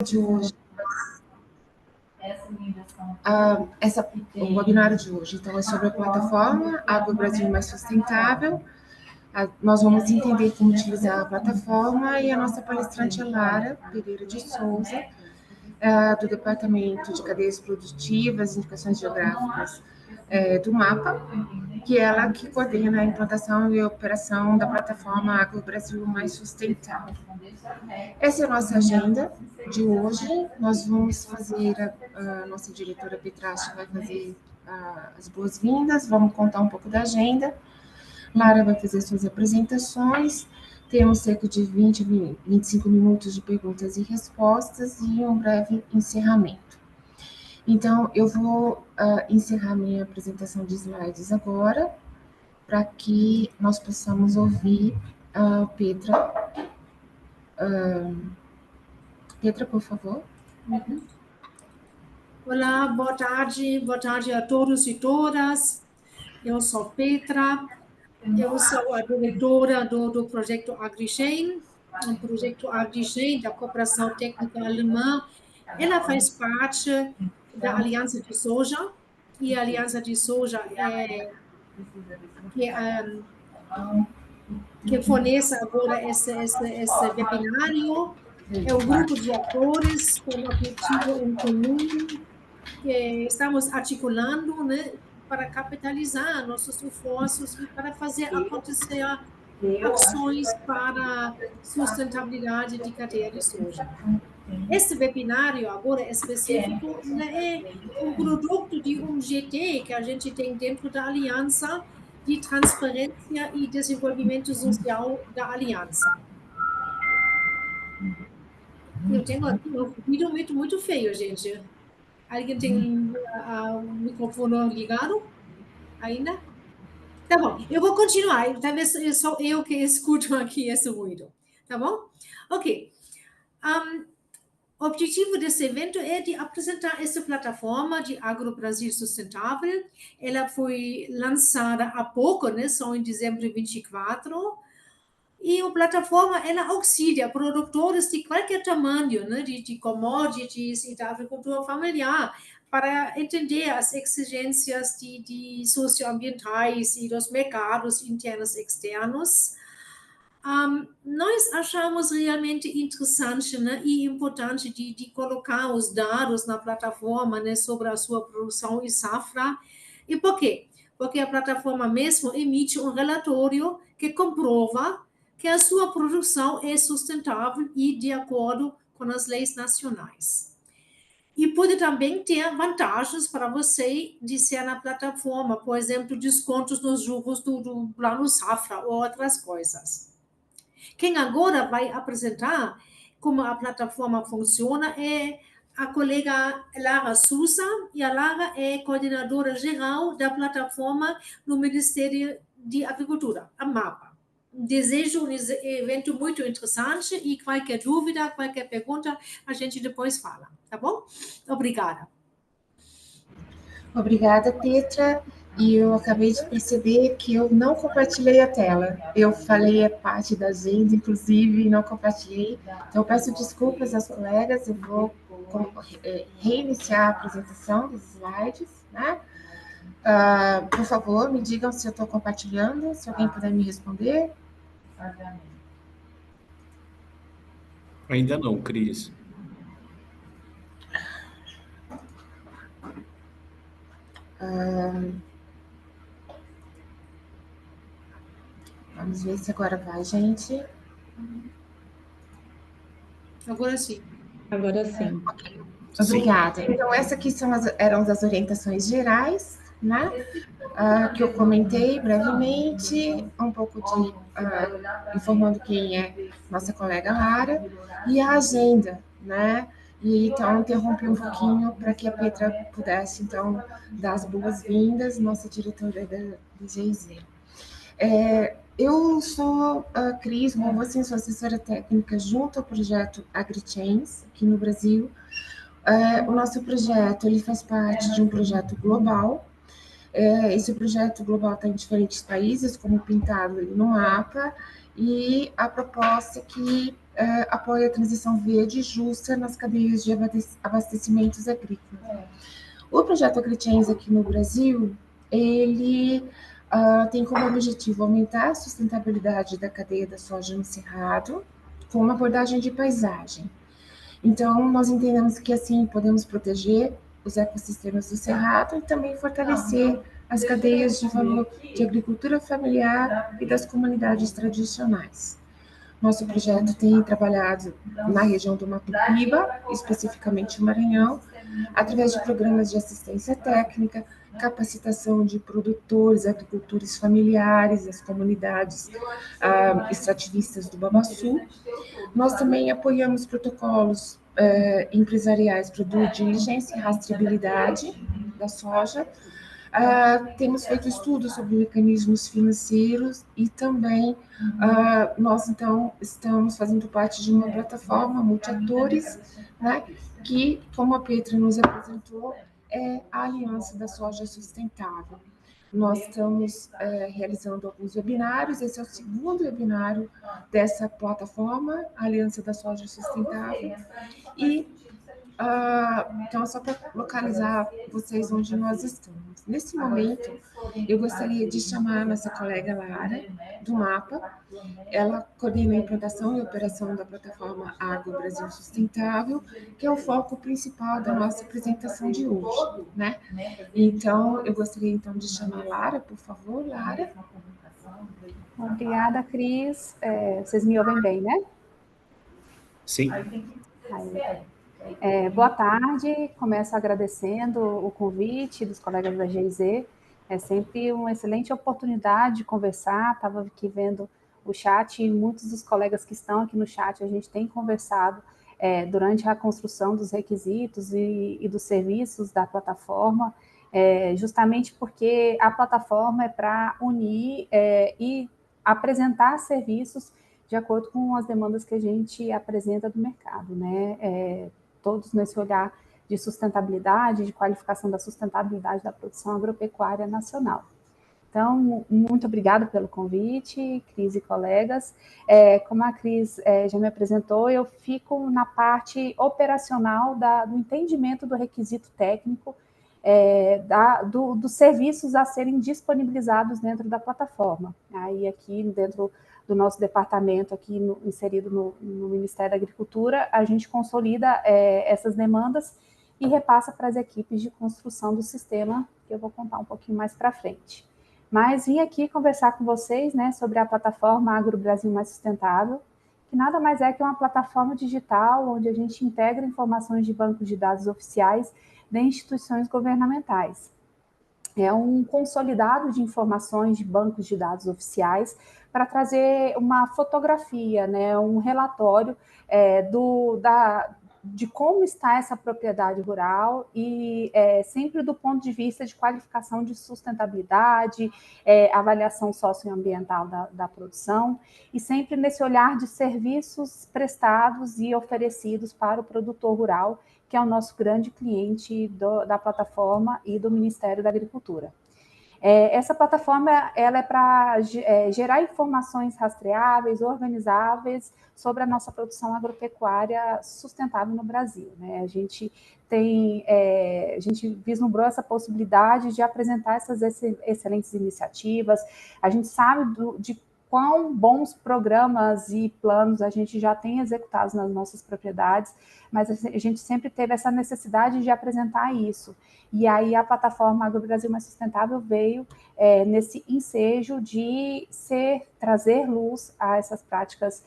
de hoje, o webinário de hoje, então, é sobre a plataforma Agro Brasil Mais Sustentável. Nós vamos entender como utilizar a plataforma e a nossa palestrante é Lara Pereira de Souza, do Departamento de Cadeias Produtivas e Indicações Geográficas do MAPA, que é ela que coordena a implantação e a operação da plataforma Agro Brasil Mais Sustentável. Essa é a nossa agenda de hoje. Nós vamos fazer, a nossa diretora Petrache vai fazer as boas-vindas, vamos contar um pouco da agenda. Lara vai fazer suas apresentações, temos cerca de 25 minutos de perguntas e respostas e um breve encerramento. Então, eu vou encerrar minha apresentação de slides agora, para que nós possamos ouvir a Petra. Petra, por favor. Olá, boa tarde a todos e todas. Eu sou Petra, eu sou a diretora do projeto AgriChain, um projeto AgriChain da Cooperação Técnica Alemã. Ela faz parte da Aliança de Soja, e a Aliança de Soja que fornece agora esse webinário. É um grupo de atores com um objetivo em comum, que estamos articulando, né, para capitalizar nossos esforços e para fazer acontecer ações para sustentabilidade de cadeia de soja. Este webinário agora específico, né, é um produto de um GT que a gente tem dentro da Aliança de Transparência e Desenvolvimento Social da Aliança. Eu tenho aqui um vídeo muito feio, gente. Alguém tem o microfone ligado ainda? Tá bom, eu vou continuar. Talvez sou eu que escuto aqui esse ruído. Tá bom? Ok. O objetivo desse evento é de apresentar essa plataforma de Agro Brasil Sustentável. Ela foi lançada há pouco, né? Só em dezembro de 24. E a plataforma, ela auxilia produtores de qualquer tamanho, né? De commodities e da agricultura familiar, para entender as exigências de socioambientais e dos mercados internos e externos. Nós achamos realmente interessante, né, e importante de colocar os dados na plataforma, né, sobre a sua produção e safra. E por quê? Porque a plataforma mesmo emite um relatório que comprova que a sua produção é sustentável e de acordo com as leis nacionais. E pode também ter vantagens para você de ser na plataforma, por exemplo, descontos nos juros do plano safra ou outras coisas. Quem agora vai apresentar como a plataforma funciona é a colega Lara Souza, e a Lara é coordenadora geral da plataforma no Ministério de Agricultura, a MAPA. Desejo um evento muito interessante e qualquer dúvida, qualquer pergunta, a gente depois fala, tá bom? Obrigada. Obrigada, Petra. E eu acabei de perceber que eu não compartilhei a tela. Eu falei a parte da agenda, inclusive, e não compartilhei. Então, eu peço desculpas às colegas, eu vou reiniciar a apresentação dos slides, né? Por favor, me digam se eu estou compartilhando, se alguém puder me responder. Ainda não, Cris. Vamos ver se agora vai, gente. Agora sim. Agora sim. Okay. Obrigada. Então, essas aqui eram as orientações gerais, né? Que eu comentei brevemente, um pouco de informando quem é nossa colega Lara, e a agenda, né? E então interrompi um pouquinho para que a Petra pudesse, então, dar as boas-vindas, nossa diretora do GIZ. Eu sou a Cris, como assim, sou assessora técnica junto ao projeto AgriChains, aqui no Brasil. O nosso projeto ele faz parte de um projeto global. Esse projeto global está em diferentes países, como pintado ali no mapa, e a proposta é que apoia a transição verde e justa nas cadeias de abastecimentos agrícolas. O projeto AgriChange aqui no Brasil, ele tem como objetivo aumentar a sustentabilidade da cadeia da soja no Cerrado, com uma abordagem de paisagem. Então, nós entendemos que assim podemos proteger os ecossistemas do Cerrado e também fortalecer as cadeias de valor de agricultura familiar e das comunidades tradicionais. Nosso projeto tem trabalhado na região do Mato Piba, especificamente no Maranhão, através de programas de assistência técnica, capacitação de produtores, agricultores familiares, as comunidades extrativistas do Babaçu. Nós também apoiamos protocolos empresariais para due diligence e rastreabilidade da soja. Temos feito estudos sobre mecanismos financeiros e também nós, então, estamos fazendo parte de uma plataforma multiatores, né, que, como a Petra nos apresentou, é a Aliança da Soja Sustentável. Nós estamos realizando alguns webinários, esse é o segundo webinário dessa plataforma, a Aliança da Soja Sustentável, e então, é só para localizar vocês onde nós estamos. Nesse momento, eu gostaria de chamar a nossa colega Lara, do MAPA. Ela coordena a implantação e operação da plataforma Agro Brasil Sustentável, que é o foco principal da nossa apresentação de hoje, né? Então, eu gostaria, então, de chamar a Lara, por favor, Lara. Obrigada, Cris. Vocês me ouvem bem, né? Sim. Boa tarde, começo agradecendo o convite dos colegas da GIZ, é sempre uma excelente oportunidade de conversar, estava aqui vendo o chat e muitos dos colegas que estão aqui no chat, a gente tem conversado durante a construção dos requisitos e dos serviços da plataforma, justamente porque a plataforma é para unir e apresentar serviços de acordo com as demandas que a gente apresenta do mercado, né? Todos nesse olhar de sustentabilidade, de qualificação da sustentabilidade da produção agropecuária nacional. Então, muito obrigada pelo convite, Cris e colegas. Como a Cris já me apresentou, eu fico na parte operacional do entendimento do requisito técnico, dos serviços a serem disponibilizados dentro da plataforma. Aí, aqui dentro do nosso departamento, aqui inserido no Ministério da Agricultura, a gente consolida essas demandas e repassa para as equipes de construção do sistema, que eu vou contar um pouquinho mais para frente. Mas vim aqui conversar com vocês, né, sobre a plataforma Agro Brasil Mais Sustentável, que nada mais é que uma plataforma digital onde a gente integra informações de bancos de dados oficiais de instituições governamentais. É um consolidado de informações de bancos de dados oficiais para trazer uma fotografia, né, um relatório de como está essa propriedade rural e sempre do ponto de vista de qualificação de sustentabilidade, avaliação socioambiental da produção e sempre nesse olhar de serviços prestados e oferecidos para o produtor rural, que é o nosso grande cliente da plataforma e do Ministério da Agricultura. Essa plataforma ela é para gerar informações rastreáveis, organizáveis sobre a nossa produção agropecuária sustentável no Brasil, né? A gente vislumbrou essa possibilidade de apresentar essas excelentes iniciativas, a gente sabe de quão bons programas e planos a gente já tem executados nas nossas propriedades, mas a gente sempre teve essa necessidade de apresentar isso. E aí a plataforma Agro Brasil Mais Sustentável veio nesse ensejo de trazer luz a essas práticas,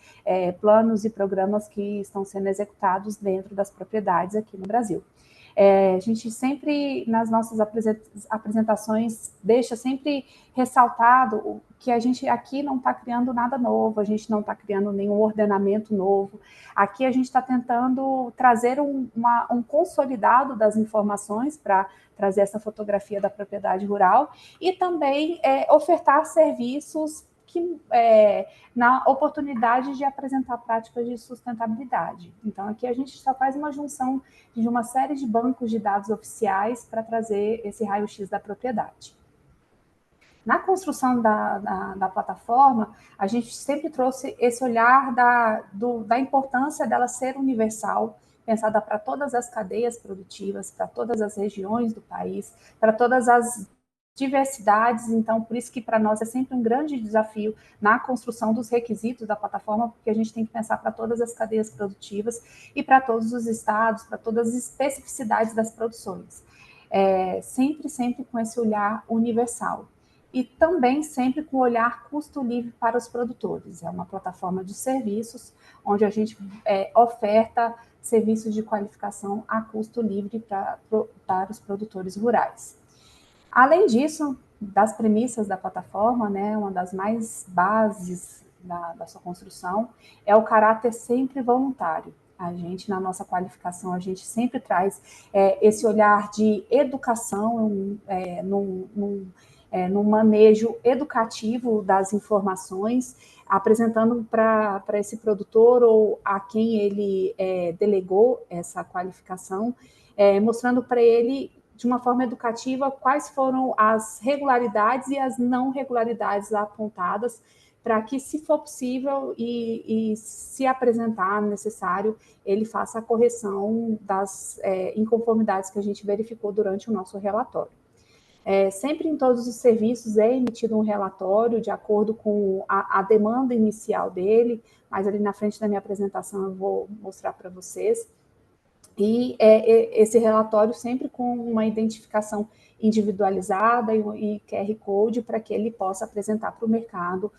planos e programas que estão sendo executados dentro das propriedades aqui no Brasil. A gente sempre, nas nossas apresentações, deixa sempre ressaltado que a gente aqui não está criando nada novo, a gente não está criando nenhum ordenamento novo. Aqui a gente está tentando trazer um consolidado das informações para trazer essa fotografia da propriedade rural e também ofertar serviços na oportunidade de apresentar práticas de sustentabilidade. Então, aqui a gente só faz uma junção de uma série de bancos de dados oficiais para trazer esse raio-x da propriedade. Na construção da plataforma, a gente sempre trouxe esse olhar da importância dela ser universal, pensada para todas as cadeias produtivas, para todas as regiões do país, para todas as diversidades. Então, por isso que para nós é sempre um grande desafio na construção dos requisitos da plataforma, porque a gente tem que pensar para todas as cadeias produtivas e para todos os estados, para todas as especificidades das produções. Sempre com esse olhar universal. E também sempre com o olhar custo livre para os produtores. É uma plataforma de serviços, onde a gente oferta serviços de qualificação a custo livre para os produtores rurais. Além disso, das premissas da plataforma, né, uma das mais bases da sua construção é o caráter sempre voluntário. A gente, na nossa qualificação, a gente sempre traz esse olhar de educação num manejo educativo das informações, apresentando para esse produtor ou a quem ele delegou essa qualificação, mostrando para ele, de uma forma educativa, quais foram as regularidades e as não regularidades apontadas, para que, se for possível e se apresentar necessário, ele faça a correção das inconformidades que a gente verificou durante o nosso relatório. Sempre em todos os serviços é emitido um relatório de acordo com a demanda inicial dele, mas ali na frente da minha apresentação eu vou mostrar para vocês. E esse relatório sempre com uma identificação individualizada e QR Code para que ele possa apresentar para o mercado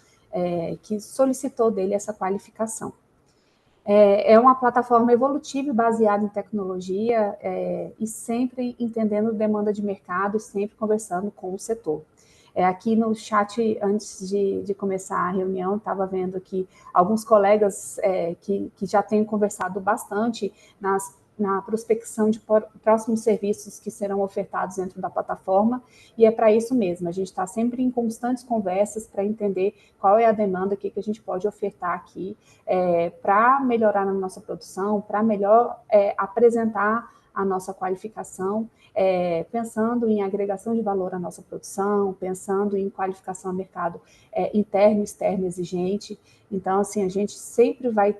que solicitou dele essa qualificação. É uma plataforma evolutiva e baseada em tecnologia e sempre entendendo demanda de mercado e sempre conversando com o setor. Aqui no chat, antes de começar a reunião, estava vendo que alguns colegas que já têm conversado bastante na prospecção de próximos serviços que serão ofertados dentro da plataforma, e é para isso mesmo, a gente está sempre em constantes conversas para entender qual é a demanda, o que a gente pode ofertar aqui, para melhorar na nossa produção, para melhor apresentar a nossa qualificação, pensando em agregação de valor à nossa produção, pensando em qualificação a mercado interno, externo, exigente. Então, assim, a gente sempre vai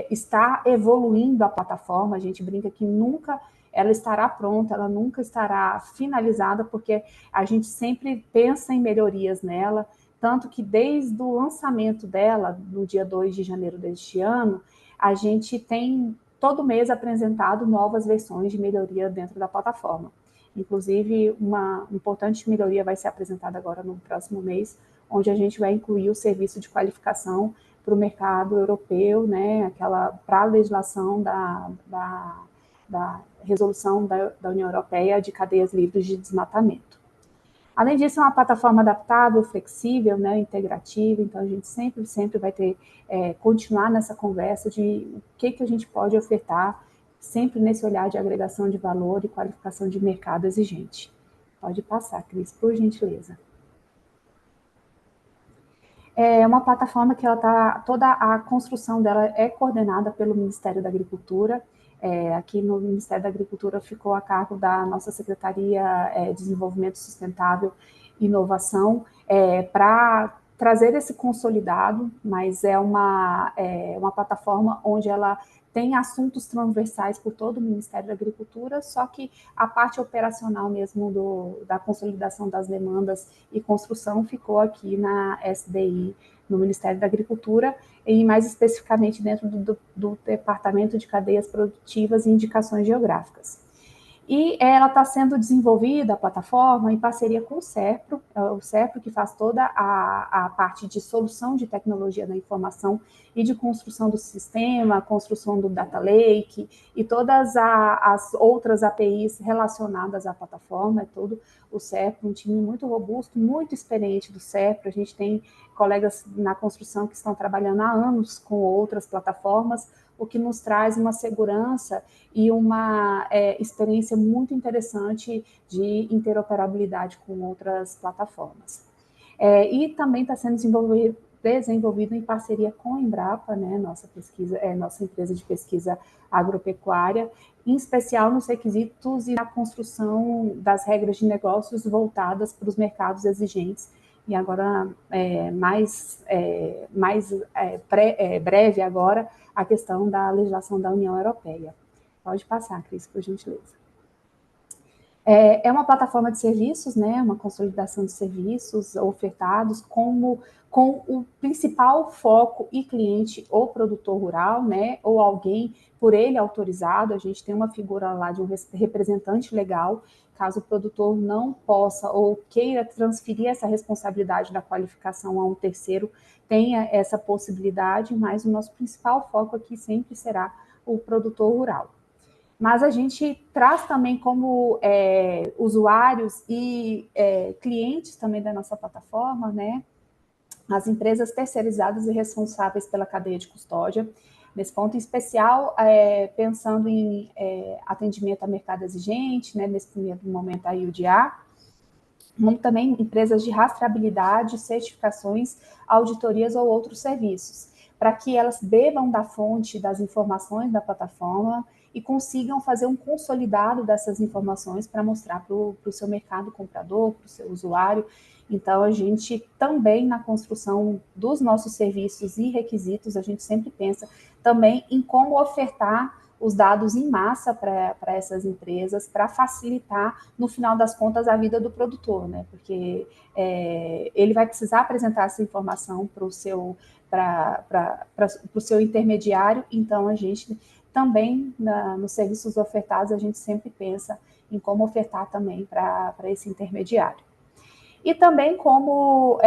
está evoluindo a plataforma, a gente brinca que nunca ela estará pronta, ela nunca estará finalizada, porque a gente sempre pensa em melhorias nela, tanto que desde o lançamento dela, no dia 2 de janeiro deste ano, a gente tem todo mês apresentado novas versões de melhoria dentro da plataforma. Inclusive, uma importante melhoria vai ser apresentada agora no próximo mês, onde a gente vai incluir o serviço de qualificação para o mercado europeu, né, para a legislação da resolução da União Europeia de cadeias livres de desmatamento. Além disso, é uma plataforma adaptável, flexível, né, integrativa, então a gente sempre vai ter, continuar nessa conversa de o que a gente pode ofertar, sempre nesse olhar de agregação de valor e qualificação de mercado exigente. Pode passar, Cris, por gentileza. É uma plataforma que toda a construção dela é coordenada pelo Ministério da Agricultura. Aqui no Ministério da Agricultura ficou a cargo da nossa Secretaria de Desenvolvimento Sustentável e Inovação, para trazer esse consolidado, mas é uma plataforma onde ela tem assuntos transversais por todo o Ministério da Agricultura, só que a parte operacional mesmo da consolidação das demandas e construção ficou aqui na SDI, no Ministério da Agricultura, e mais especificamente dentro do Departamento de Cadeias Produtivas e Indicações Geográficas. E ela está sendo desenvolvida, a plataforma, em parceria com o SERPRO que faz toda a parte de solução de tecnologia da informação e de construção do sistema, construção do Data Lake e todas as outras APIs relacionadas à plataforma, é todo o SERPRO, um time muito robusto, muito experiente do SERPRO. A gente tem colegas na construção que estão trabalhando há anos com outras plataformas, o que nos traz uma segurança e uma experiência muito interessante de interoperabilidade com outras plataformas. E também está sendo desenvolvido em parceria com a Embrapa, né, nossa empresa de pesquisa agropecuária, em especial nos requisitos e na construção das regras de negócios voltadas para os mercados exigentes, e agora breve agora, a questão da legislação da União Europeia. Pode passar, Cris, por gentileza. É uma plataforma de serviços, né, uma consolidação de serviços ofertados com o principal foco e cliente, o produtor rural, né, ou alguém por ele autorizado. A gente tem uma figura lá de um representante legal, caso o produtor não possa ou queira transferir essa responsabilidade da qualificação a um terceiro, tenha essa possibilidade, mas o nosso principal foco aqui sempre será o produtor rural. Mas a gente traz também como usuários e clientes também da nossa plataforma, né, as empresas terceirizadas e responsáveis pela cadeia de custódia. Nesse ponto em especial, pensando em atendimento a mercado exigente, né, nesse primeiro momento a UDA, como também empresas de rastreabilidade, certificações, auditorias ou outros serviços, para que elas bebam da fonte das informações da plataforma e consigam fazer um consolidado dessas informações para mostrar para o seu mercado comprador, para o seu usuário. Então, a gente também, na construção dos nossos serviços e requisitos, a gente sempre pensa também em como ofertar os dados em massa para essas empresas, para facilitar, no final das contas, a vida do produtor, né? Porque ele vai precisar apresentar essa informação para o seu intermediário. Então, a gente também, nos serviços ofertados, a gente sempre pensa em como ofertar também para esse intermediário. E também como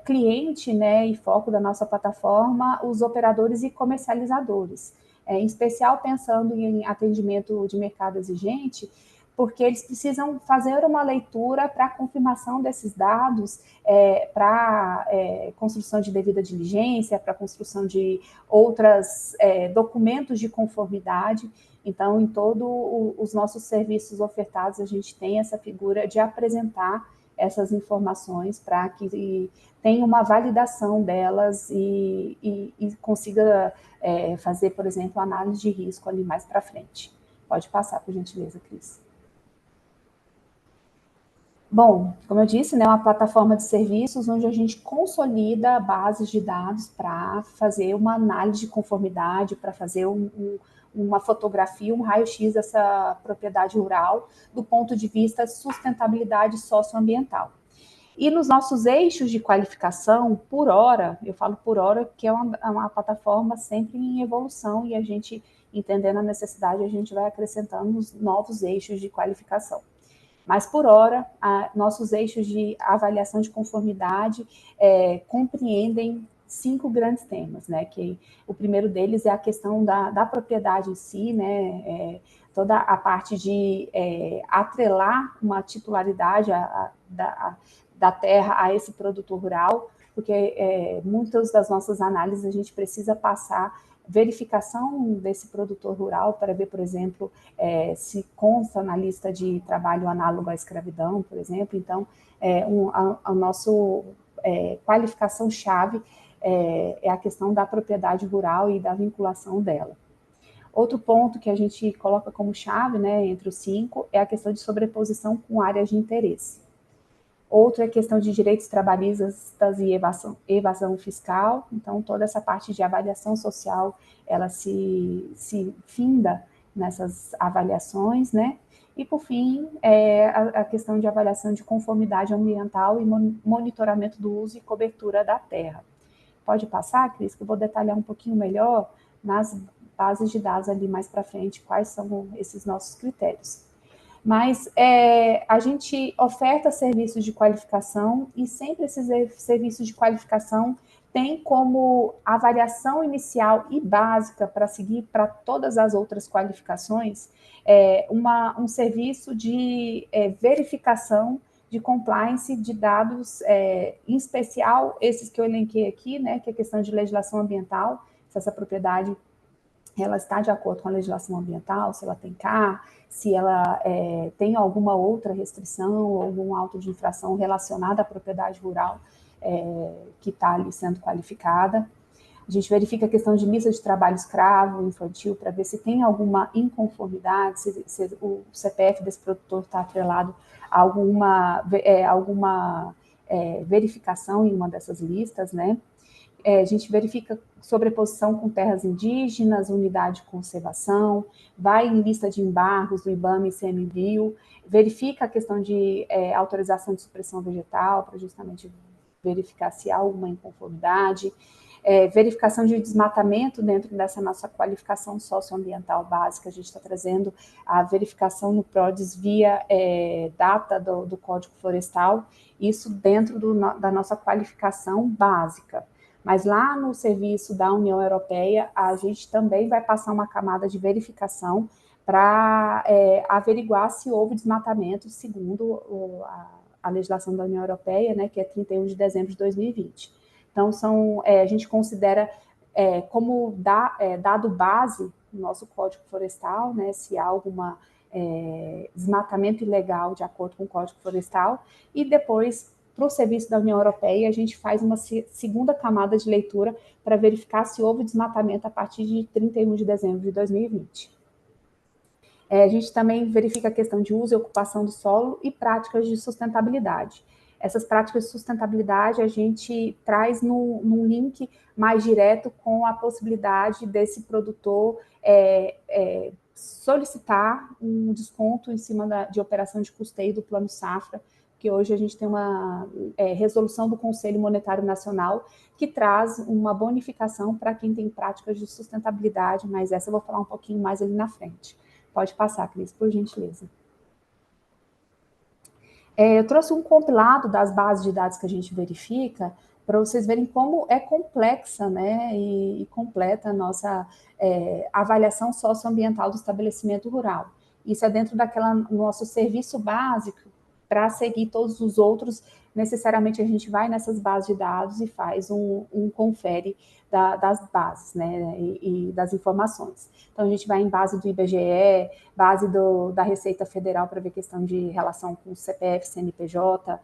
cliente, né, e foco da nossa plataforma, os operadores e comercializadores, em especial pensando em atendimento de mercado exigente, porque eles precisam fazer uma leitura para confirmação desses dados, para construção de devida diligência, para construção de outros documentos de conformidade. Então, em todos os nossos serviços ofertados, a gente tem essa figura de apresentar essas informações para que tenha uma validação delas e consiga fazer, por exemplo, análise de risco ali mais para frente. Pode passar, por gentileza, Cris. Bom, como eu disse, né, uma plataforma de serviços onde a gente consolida bases de dados para fazer uma análise de conformidade, para fazer uma fotografia, um raio-x dessa propriedade rural do ponto de vista sustentabilidade socioambiental. E nos nossos eixos de qualificação, por hora, eu falo por hora, que é uma plataforma sempre em evolução e a gente, entendendo a necessidade, a gente vai acrescentando os novos eixos de qualificação. Mas, por hora, nossos eixos de avaliação de conformidade compreendem 5 grandes temas, né? Que o primeiro deles é a questão da propriedade em si, né? Toda a parte de atrelar uma titularidade da terra a esse produto rural, porque muitas das nossas análises a gente precisa passar verificação desse produtor rural para ver, por exemplo, se consta na lista de trabalho análogo à escravidão, por exemplo. Então, a nossa qualificação-chave é a questão da propriedade rural e da vinculação dela. Outro ponto que a gente coloca como chave, né, entre os 5, é a questão de sobreposição com áreas de interesse. Outro é a questão de direitos trabalhistas e evasão fiscal. Então, toda essa parte de avaliação social, ela se finda nessas avaliações, né? E, por fim, a questão de avaliação de conformidade ambiental e monitoramento do uso e cobertura da terra. Pode passar, Cris, que eu vou detalhar um pouquinho melhor nas bases de dados ali mais para frente, quais são esses nossos critérios. Mas a gente oferta serviços de qualificação e sempre esses serviços de qualificação têm como avaliação inicial e básica para seguir para todas as outras qualificações um serviço de verificação de compliance de dados, em especial esses que eu elenquei aqui, né, que é a questão de legislação ambiental, se essa propriedade ela está de acordo com a legislação ambiental, se ela tem CAR, se ela tem alguma outra restrição ou algum auto de infração relacionada à propriedade rural que está ali sendo qualificada. A gente verifica a questão de lista de trabalho escravo infantil para ver se tem alguma inconformidade, se o CPF desse produtor está atrelado a alguma verificação em uma dessas listas, né? A gente verifica sobreposição com terras indígenas, unidade de conservação, vai em lista de embargos do IBAMA e ICMBio, verifica a questão de autorização de supressão vegetal, para justamente verificar se há alguma inconformidade, verificação de desmatamento dentro dessa nossa qualificação socioambiental básica. A gente está trazendo a verificação no PRODES via data do Código Florestal, isso dentro da nossa qualificação básica. Mas lá no serviço da União Europeia, a gente também vai passar uma camada de verificação para averiguar se houve desmatamento segundo a legislação da União Europeia, né, que é 31 de dezembro de 2020. Então, a gente considera como dado base no nosso Código Florestal, né, se há alguma desmatamento ilegal de acordo com o Código Florestal, e depois, para o serviço da União Europeia, a gente faz uma segunda camada de leitura para verificar se houve desmatamento a partir de 31 de dezembro de 2020. A gente também verifica a questão de uso e ocupação do solo e práticas de sustentabilidade. Essas práticas de sustentabilidade a gente traz num link mais direto com a possibilidade desse produtor solicitar um desconto em cima de operação de custeio do Plano Safra, que hoje a gente tem uma resolução do Conselho Monetário Nacional que traz uma bonificação para quem tem práticas de sustentabilidade, mas essa eu vou falar um pouquinho mais ali na frente. Pode passar, Cris, por gentileza. Eu trouxe um compilado das bases de dados que a gente verifica, para vocês verem como é complexa, né, e completa a nossa avaliação socioambiental do estabelecimento rural. Isso é dentro do nosso serviço básico. Para seguir todos os outros, necessariamente a gente vai nessas bases de dados e faz um confere das bases, né, e das informações. Então, a gente vai em base do IBGE, base da Receita Federal para ver questão de relação com o CPF, CNPJ.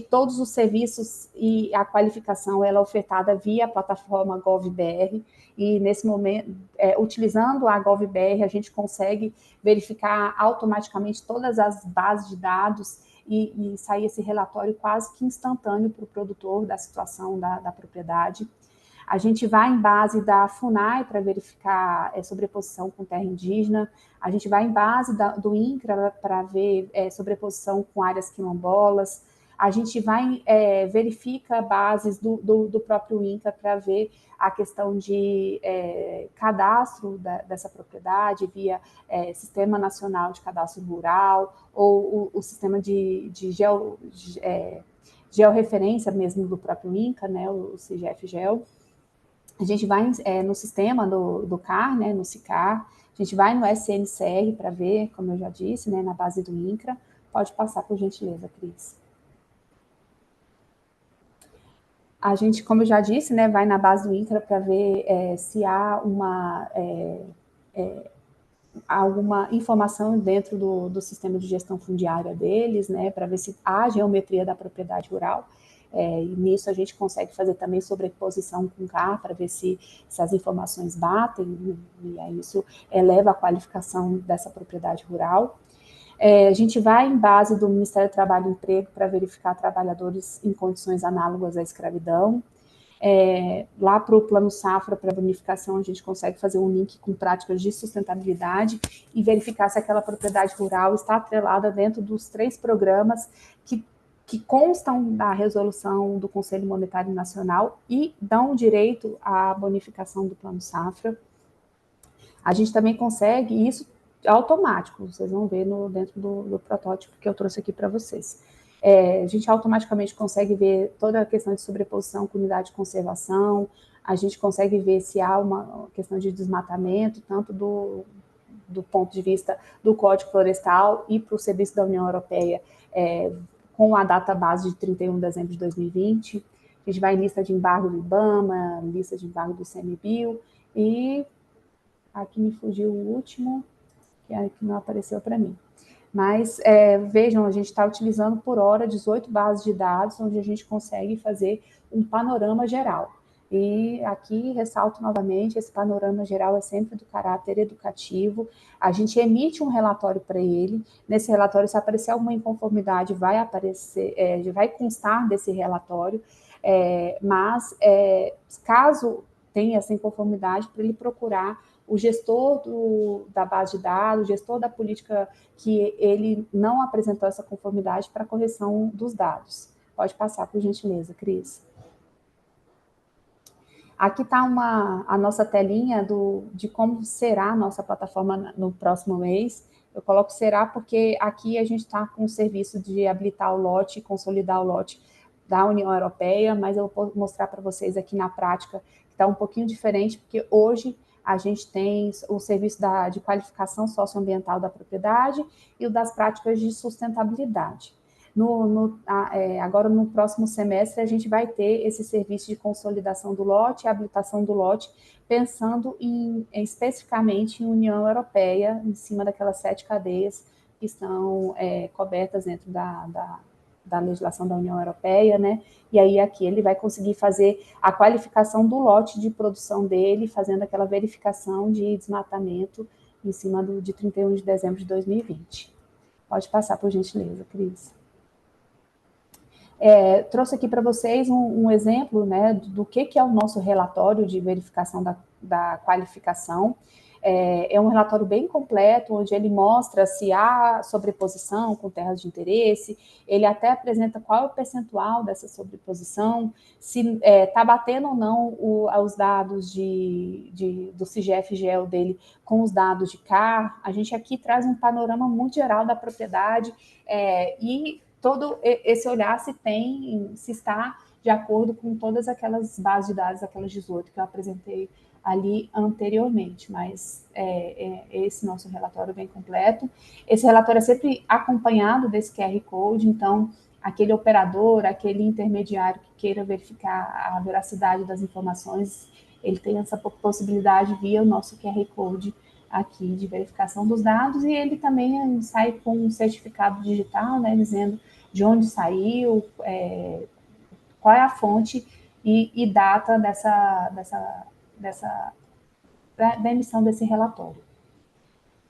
Todos os serviços e a qualificação, ela é ofertada via a plataforma GovBR, e nesse momento, utilizando a GovBR, a gente consegue verificar automaticamente todas as bases de dados e sair esse relatório quase que instantâneo para o produtor da situação da propriedade. A gente vai em base da FUNAI para verificar sobreposição com terra indígena, a gente vai em base do INCRA para ver sobreposição com áreas quilombolas, a gente vai verifica bases do próprio INCRA para ver a questão de cadastro dessa propriedade via Sistema Nacional de Cadastro Rural ou o sistema de georreferência mesmo do próprio INCRA, né, o CIGEF-GEO. A gente vai no sistema do CAR, né, no SICAR, a gente vai no SNCR para ver, como eu já disse, né, na base do INCRA. Pode passar, por gentileza, Cris. A gente, como eu já disse, né, vai na base do INCRA para ver se há alguma informação dentro do sistema de gestão fundiária deles, né, para ver se há geometria da propriedade rural. E nisso a gente consegue fazer também sobreposição com o CAR para ver se as informações batem, e aí isso eleva a qualificação dessa propriedade rural. A gente vai em base do Ministério do Trabalho e Emprego para verificar trabalhadores em condições análogas à escravidão. Lá para o Plano Safra, para bonificação, a gente consegue fazer um link com práticas de sustentabilidade e verificar se aquela propriedade rural está atrelada dentro dos 3 programas que constam da resolução do Conselho Monetário Nacional e dão direito à bonificação do Plano Safra. A gente também consegue, isso automático, vocês vão ver dentro do protótipo que eu trouxe aqui para vocês. A gente automaticamente consegue ver toda a questão de sobreposição com unidade de conservação, a gente consegue ver se há uma questão de desmatamento, tanto do ponto de vista do Código Florestal e para o Serviço da União Europeia, com a data base de 31 de dezembro de 2020. A gente vai em lista de embargo do IBAMA, lista de embargo do ICMBio, e aqui me fugiu o último, que não apareceu para mim. Mas, vejam, a gente está utilizando por hora 18 bases de dados, onde a gente consegue fazer um panorama geral. E aqui ressalto novamente, esse panorama geral é sempre do caráter educativo. A gente emite um relatório para ele. Nesse relatório, se aparecer alguma inconformidade, vai aparecer, vai constar desse relatório. Mas caso tenha essa inconformidade, para ele procurar o gestor da base de dados, o gestor da política que ele não apresentou essa conformidade para correção dos dados. Pode passar, por gentileza, Cris. Aqui está a nossa telinha de como será a nossa plataforma no próximo mês. Eu coloco será porque aqui a gente está com o serviço de habilitar o lote, consolidar o lote da União Europeia, mas eu vou mostrar para vocês aqui na prática que está um pouquinho diferente, porque hoje a gente tem o serviço de qualificação socioambiental da propriedade e o das práticas de sustentabilidade. Agora, no próximo semestre, a gente vai ter esse serviço de consolidação do lote e habilitação do lote, pensando especificamente em União Europeia, em cima daquelas 7 cadeias que estão cobertas dentro da legislação da União Europeia, né? E aí aqui ele vai conseguir fazer a qualificação do lote de produção dele, fazendo aquela verificação de desmatamento em cima de 31 de dezembro de 2020. Pode passar, por gentileza, Cris. Trouxe aqui para vocês um exemplo, né, do que é o nosso relatório de verificação da qualificação. É um relatório bem completo, onde ele mostra se há sobreposição com terras de interesse, ele até apresenta qual é o percentual dessa sobreposição, se está batendo ou não os dados do CIGEF-GEL dele com os dados de CAR. A gente aqui traz um panorama muito geral da propriedade e todo esse olhar se está de acordo com todas aquelas bases de dados, aquelas 18 que eu apresentei ali anteriormente, mas esse nosso relatório bem completo. Esse relatório é sempre acompanhado desse QR Code, então aquele operador, aquele intermediário que queira verificar a veracidade das informações, ele tem essa possibilidade via o nosso QR Code aqui de verificação dos dados, e ele também sai com um certificado digital, né, dizendo de onde saiu, qual é a fonte e data da emissão desse relatório.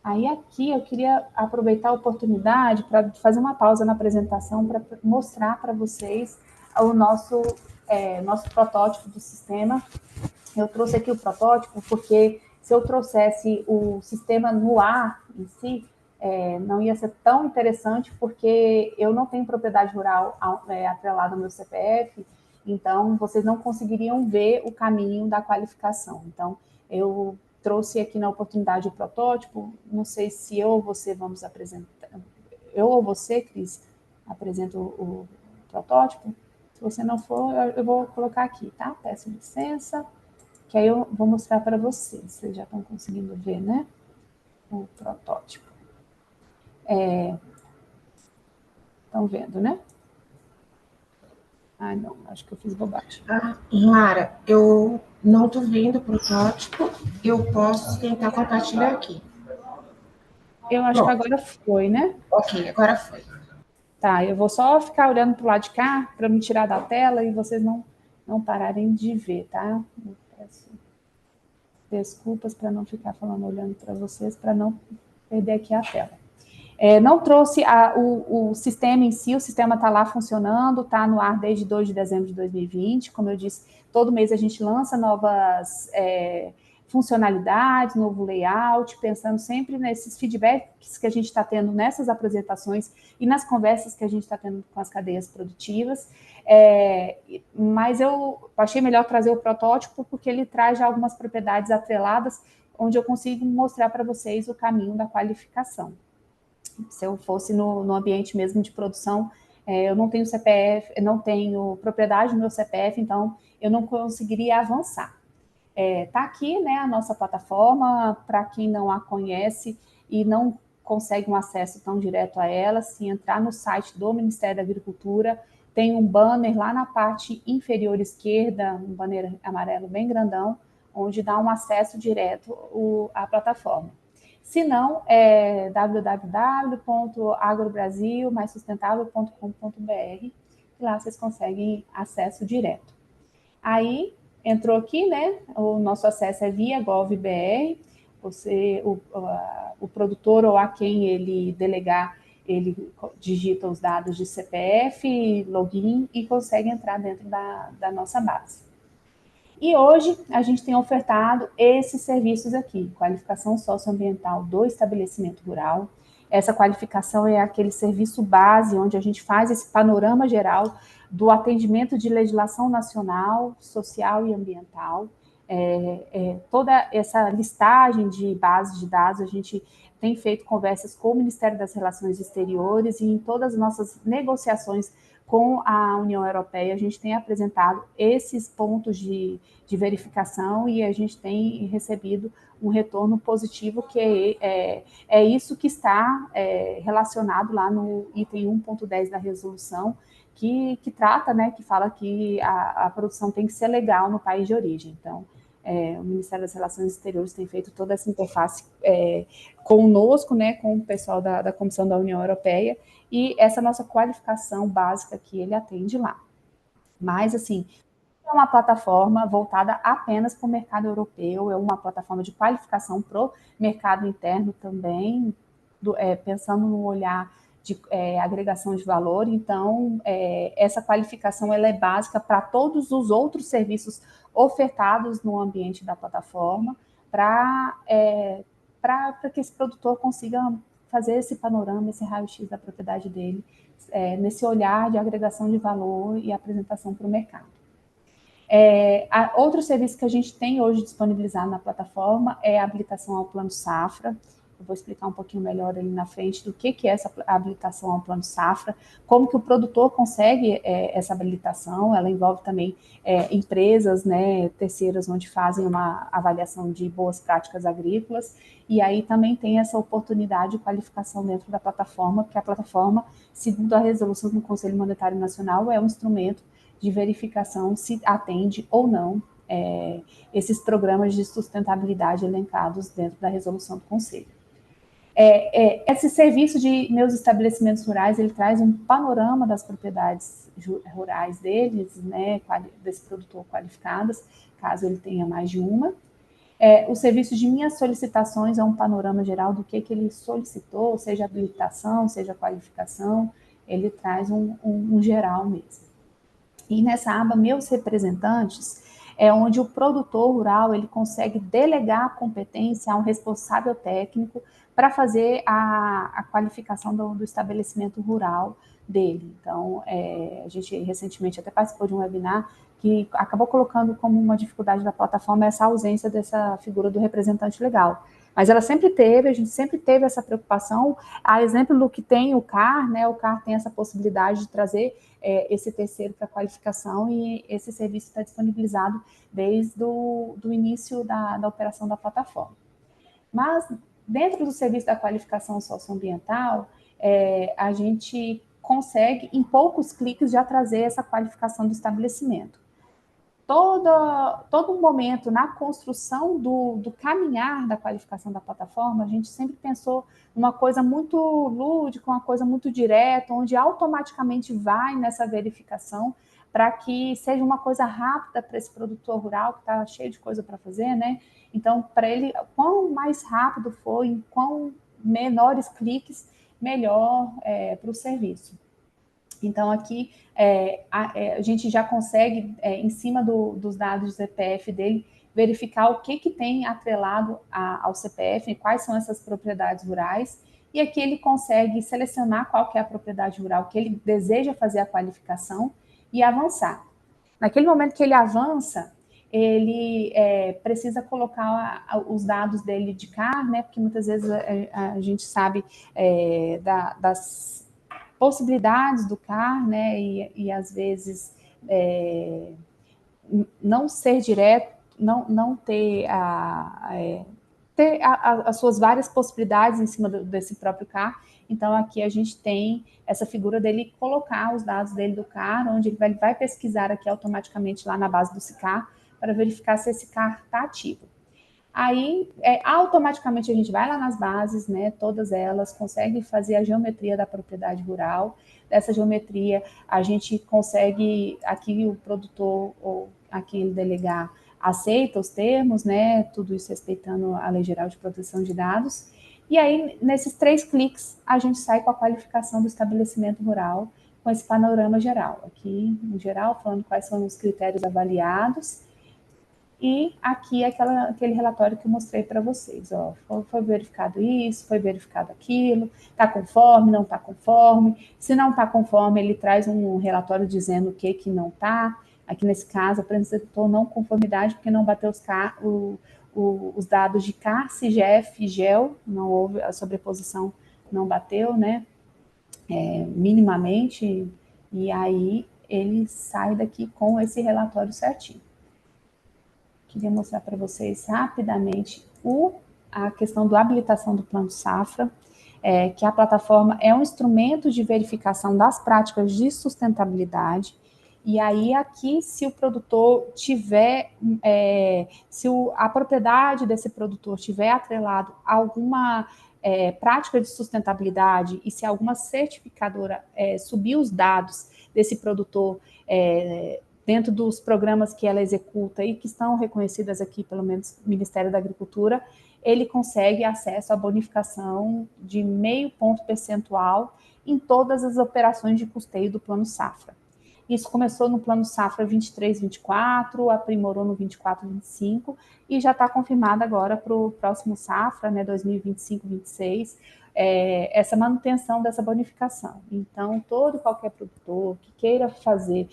Aí aqui eu queria aproveitar a oportunidade para fazer uma pausa na apresentação para mostrar para vocês o nosso protótipo do sistema. Eu trouxe aqui o protótipo porque se eu trouxesse o sistema no ar em si, não ia ser tão interessante, porque eu não tenho propriedade rural atrelada ao meu CPF, então vocês não conseguiriam ver o caminho da qualificação. Então, eu trouxe aqui na oportunidade o protótipo, não sei se eu ou você vamos apresentar, eu ou você, Cris, apresenta o protótipo. Se você não for, eu vou colocar aqui, tá? Peço licença, que aí eu vou mostrar para vocês. Vocês já estão conseguindo ver, né? O protótipo. Estão vendo, né? Ah, não, acho que eu fiz bobagem. Lara, eu não estou vendo o protótipo, eu posso tentar compartilhar aqui. Eu acho que agora foi, né? Ok, agora foi. Tá, eu vou só ficar olhando para o lado de cá, para me tirar da tela e vocês não pararem de ver, tá? Eu peço desculpas para não ficar falando, olhando para vocês, para não perder aqui a tela. Não trouxe o sistema em si, o sistema está lá funcionando, está no ar desde 2 de dezembro de 2020, como eu disse, todo mês a gente lança novas funcionalidades, novo layout, pensando sempre nesses feedbacks que a gente está tendo nessas apresentações e nas conversas que a gente está tendo com as cadeias produtivas, mas eu achei melhor trazer o protótipo porque ele traz já algumas propriedades atreladas, onde eu consigo mostrar para vocês o caminho da qualificação. Se eu fosse no ambiente mesmo de produção, eu não tenho CPF, eu não tenho propriedade no meu CPF, então eu não conseguiria avançar. Tá aqui, né, a nossa plataforma, para quem não a conhece e não consegue um acesso tão direto a ela, se entrar no site do Ministério da Agricultura, tem um banner lá na parte inferior esquerda, um banner amarelo bem grandão, onde dá um acesso direto à plataforma. Se não, é www.agrobrasil-sustentável.com.br, e lá vocês conseguem acesso direto. Aí, entrou aqui, né? O nosso acesso é via gov.br. O produtor ou a quem ele delegar, ele digita os dados de CPF, login e consegue entrar dentro da nossa base. E hoje a gente tem ofertado esses serviços aqui, qualificação socioambiental do estabelecimento rural. Essa qualificação é aquele serviço base, onde a gente faz esse panorama geral do atendimento de legislação nacional, social e ambiental. Toda essa listagem de bases de dados, a gente tem feito conversas com o Ministério das Relações Exteriores e em todas as nossas negociações com a União Europeia, a gente tem apresentado esses pontos de verificação e a gente tem recebido um retorno positivo, que é isso que está relacionado lá no item 1.10 da resolução, que trata, né, que fala que a produção tem que ser legal no país de origem. Então, o Ministério das Relações Exteriores tem feito toda essa interface conosco, né, com o pessoal da Comissão da União Europeia, e essa nossa qualificação básica que ele atende lá. Mas, assim, é uma plataforma voltada apenas para o mercado europeu, é uma plataforma de qualificação para o mercado interno também, pensando no olhar de agregação de valor. Então, essa qualificação ela é básica para todos os outros serviços ofertados no ambiente da plataforma, para que esse produtor consiga fazer esse panorama, esse raio-x da propriedade dele, nesse olhar de agregação de valor e apresentação para o mercado. Outro serviço que a gente tem hoje disponibilizado na plataforma é a habilitação ao Plano Safra. Eu vou explicar um pouquinho melhor ali na frente do que é essa habilitação ao Plano Safra, como que o produtor consegue essa habilitação. Ela envolve também empresas, né, terceiras, onde fazem uma avaliação de boas práticas agrícolas, e aí também tem essa oportunidade de qualificação dentro da plataforma, porque a plataforma, segundo a resolução do Conselho Monetário Nacional, é um instrumento de verificação se atende ou não esses programas de sustentabilidade elencados dentro da resolução do Conselho. Esse serviço de meus estabelecimentos rurais, ele traz um panorama das propriedades rurais deles, né, desse produtor qualificadas, caso ele tenha mais de uma. O serviço de minhas solicitações é um panorama geral do que ele solicitou, seja habilitação, seja qualificação, ele traz um geral mesmo. E nessa aba, meus representantes, é onde o produtor rural ele consegue delegar a competência a um responsável técnico para fazer a qualificação do estabelecimento rural dele. Então, a gente recentemente até participou de um webinar que acabou colocando como uma dificuldade da plataforma essa ausência dessa figura do representante legal. Mas ela sempre teve, a gente sempre teve essa preocupação. A exemplo do que tem o CAR, né? O CAR tem essa possibilidade de trazer esse terceiro para qualificação, e esse serviço está disponibilizado desde o início da operação da plataforma. Mas, dentro do serviço da qualificação socioambiental, a gente consegue, em poucos cliques, já trazer essa qualificação do estabelecimento. Todo momento na construção do caminhar da qualificação da plataforma, a gente sempre pensou numa coisa muito lúdica, uma coisa muito direta, onde automaticamente vai nessa verificação, para que seja uma coisa rápida para esse produtor rural que está cheio de coisa para fazer, né? Então, para ele, quanto mais rápido for, em quão menores cliques, melhor para o serviço. Então, aqui a gente já consegue, em cima dos dados do CPF dele, verificar o que tem atrelado ao CPF, quais são essas propriedades rurais, e aqui ele consegue selecionar qual que é a propriedade rural que ele deseja fazer a qualificação e avançar. Naquele momento que ele avança, ele precisa colocar os dados dele de CAR, né, porque muitas vezes a gente sabe das possibilidades do CAR, né, e às vezes não ser direto, não ter as suas várias possibilidades em cima desse próprio CAR. Então, aqui a gente tem essa figura dele colocar os dados dele do CAR, onde ele vai pesquisar aqui automaticamente lá na base do SICAR, para verificar se esse CAR está ativo. Aí, automaticamente a gente vai lá nas bases, né, todas elas, consegue fazer a geometria da propriedade rural. Dessa geometria, a gente consegue, aqui o produtor, ou a quem ele delegar aceita os termos, né, tudo isso respeitando a Lei Geral de Proteção de Dados, e aí, nesses 3 cliques, a gente sai com a qualificação do estabelecimento rural, com esse panorama geral. Aqui, no geral, falando quais são os critérios avaliados, e aqui é aquele relatório que eu mostrei para vocês. Ó, foi verificado isso, foi verificado aquilo, está conforme, não está conforme. Se não está conforme, ele traz um relatório dizendo o que não está. Aqui nesse caso, apresentou não conformidade, porque não bateu os dados de CAR, CIGEF e GEL, não houve a sobreposição, não bateu, né? Minimamente, e aí ele sai daqui com esse relatório certinho. Queria mostrar para vocês rapidamente a questão da habilitação do Plano Safra, que a plataforma é um instrumento de verificação das práticas de sustentabilidade. E aí, aqui, se o produtor tiver, a propriedade desse produtor tiver atrelado a alguma prática de sustentabilidade e se alguma certificadora subir os dados desse produtor dentro dos programas que ela executa e que estão reconhecidas aqui, pelo menos Ministério da Agricultura, ele consegue acesso à bonificação de 0,5 ponto percentual em todas as operações de custeio do Plano Safra. Isso começou no Plano Safra 23-24, aprimorou no 24-25 e já está confirmado agora para o próximo Safra, né, 2025-26, essa manutenção dessa bonificação. Então, todo e qualquer produtor que queira fazer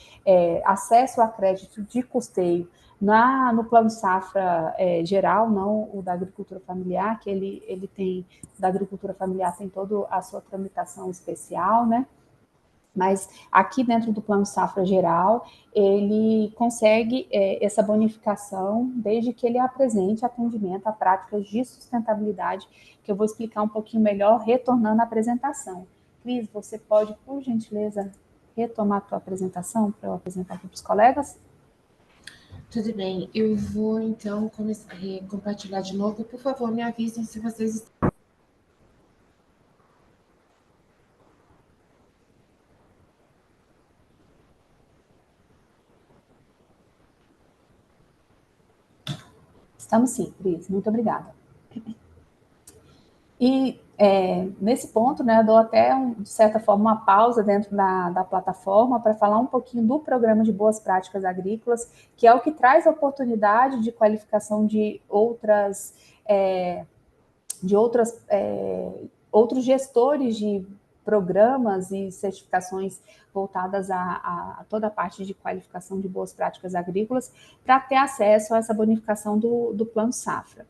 acesso a crédito de custeio no Plano Safra geral, não o da agricultura familiar, que ele tem, da agricultura familiar tem toda a sua tramitação especial, né? Mas aqui dentro do Plano Safra geral, ele consegue essa bonificação desde que ele apresente atendimento a práticas de sustentabilidade, que eu vou explicar um pouquinho melhor, retornando à apresentação. Cris, você pode, por gentileza, retomar a tua apresentação para eu apresentar aqui para os colegas? Tudo bem, eu vou então compartilhar de novo. Por favor, me avisem se vocês estão. Estamos sim, Cris, muito obrigada. E nesse ponto, né, eu dou até, de certa forma, uma pausa dentro da plataforma para falar um pouquinho do Programa de Boas Práticas Agrícolas, que é o que traz a oportunidade de qualificação de outros gestores de programas e certificações voltadas a toda a parte de qualificação de boas práticas agrícolas, para ter acesso a essa bonificação do Plano Safra.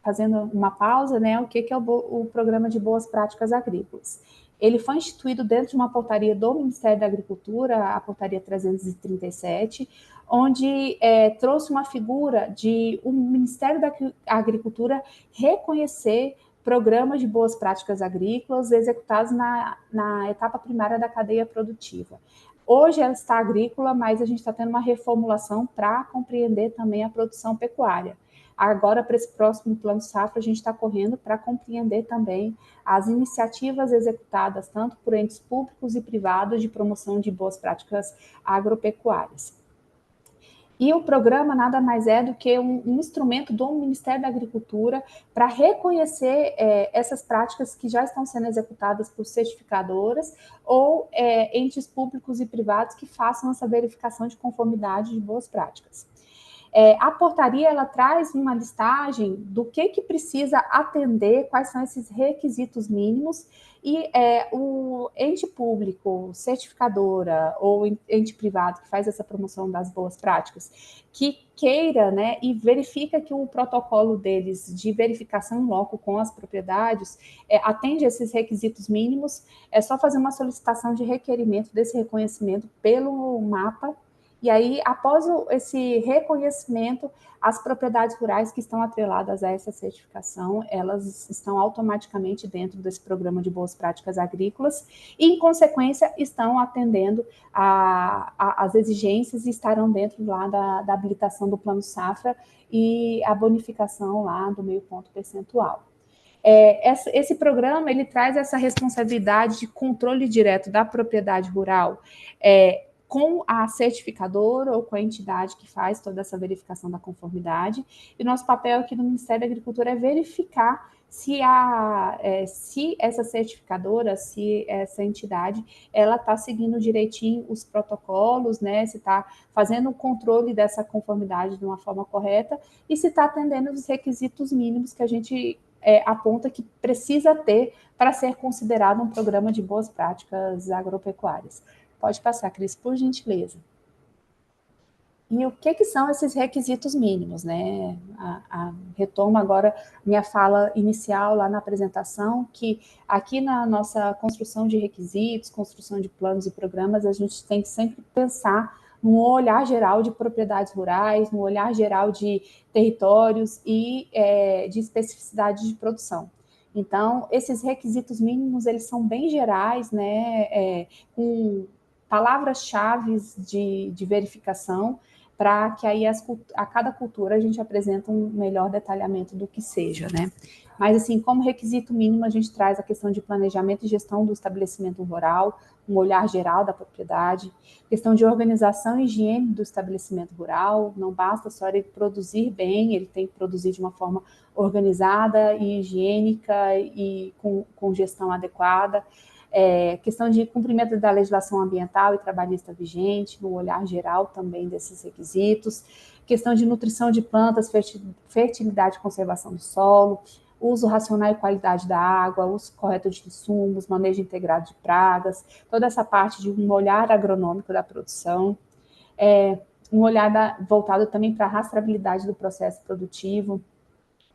Fazendo uma pausa, né, o que é o Programa de Boas Práticas Agrícolas? Ele foi instituído dentro de uma portaria do Ministério da Agricultura, a portaria 337, onde trouxe uma figura de o Ministério da Agricultura reconhecer programas de boas práticas agrícolas executados na etapa primária da cadeia produtiva. Hoje ela está agrícola, mas a gente está tendo uma reformulação para compreender também a produção pecuária. Agora, para esse próximo Plano Safra, a gente está correndo para compreender também as iniciativas executadas tanto por entes públicos e privados de promoção de boas práticas agropecuárias. E o programa nada mais é do que um instrumento do Ministério da Agricultura para reconhecer essas práticas que já estão sendo executadas por certificadoras ou entes públicos e privados que façam essa verificação de conformidade de boas práticas. A portaria ela traz uma listagem do que precisa atender, quais são esses requisitos mínimos, e o ente público, certificadora ou ente privado que faz essa promoção das boas práticas, que queira, né, e verifica que o protocolo deles de verificação em loco com as propriedades atende a esses requisitos mínimos, é só fazer uma solicitação de requerimento desse reconhecimento pelo mapa. E aí, após esse reconhecimento, as propriedades rurais que estão atreladas a essa certificação, elas estão automaticamente dentro desse programa de boas práticas agrícolas e, em consequência, estão atendendo às exigências e estarão dentro lá da habilitação do Plano Safra e a bonificação lá do 0,5 ponto percentual. Esse programa, ele traz essa responsabilidade de controle direto da propriedade rural, com a certificadora ou com a entidade que faz toda essa verificação da conformidade. E o nosso papel aqui no Ministério da Agricultura é verificar se essa certificadora, se essa entidade, ela está seguindo direitinho os protocolos, né? Se está fazendo o controle dessa conformidade de uma forma correta e se está atendendo os requisitos mínimos que a gente aponta que precisa ter para ser considerado um programa de boas práticas agropecuárias. Pode passar, Cris, por gentileza. E o que são esses requisitos mínimos, né? Retomo agora minha fala inicial lá na apresentação, que aqui na nossa construção de requisitos, construção de planos e programas, a gente tem que sempre pensar no olhar geral de propriedades rurais, no olhar geral de territórios e de especificidade de produção. Então, esses requisitos mínimos, eles são bem gerais, né? Com palavras-chave de verificação, para que aí a cada cultura a gente apresenta um melhor detalhamento do que seja, né? Mas, assim, como requisito mínimo, a gente traz a questão de planejamento e gestão do estabelecimento rural, um olhar geral da propriedade, questão de organização e higiene do estabelecimento rural, não basta só ele produzir bem, ele tem que produzir de uma forma organizada e higiênica e com gestão adequada. Questão de cumprimento da legislação ambiental e trabalhista vigente, no olhar geral também desses requisitos, questão de nutrição de plantas, fertilidade e conservação do solo, uso racional e qualidade da água, uso correto de insumos, manejo integrado de pragas, toda essa parte de um olhar agronômico da produção, um olhar voltado também para a rastreabilidade do processo produtivo,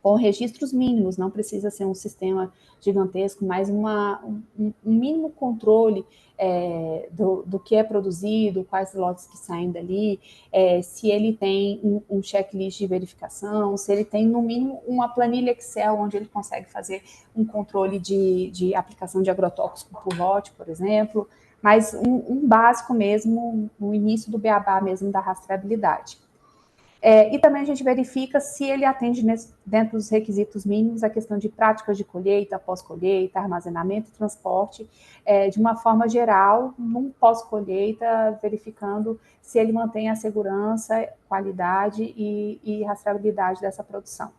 com registros mínimos, não precisa ser um sistema gigantesco, mas um mínimo controle do que é produzido, quais lotes que saem dali, se ele tem um checklist de verificação, se ele tem, no mínimo, uma planilha Excel, onde ele consegue fazer um controle de aplicação de agrotóxico por lote, por exemplo, mas um básico mesmo, no início do beabá mesmo da rastreabilidade. E também a gente verifica se ele atende dentro dos requisitos mínimos a questão de práticas de colheita, pós-colheita, armazenamento e transporte, de uma forma geral, num pós-colheita, verificando se ele mantém a segurança, qualidade e rastreabilidade dessa produção.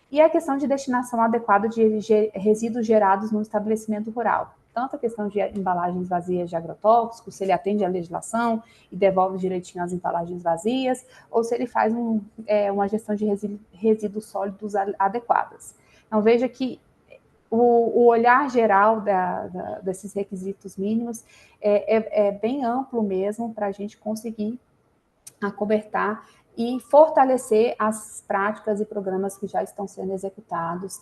E a questão de destinação adequada de resíduos gerados no estabelecimento rural. Tanto a questão de embalagens vazias de agrotóxicos, se ele atende à legislação e devolve direitinho as embalagens vazias, ou se ele faz uma gestão de resíduos sólidos adequadas. Então, veja que o olhar geral desses requisitos mínimos é bem amplo mesmo para a gente conseguir acobertar e fortalecer as práticas e programas que já estão sendo executados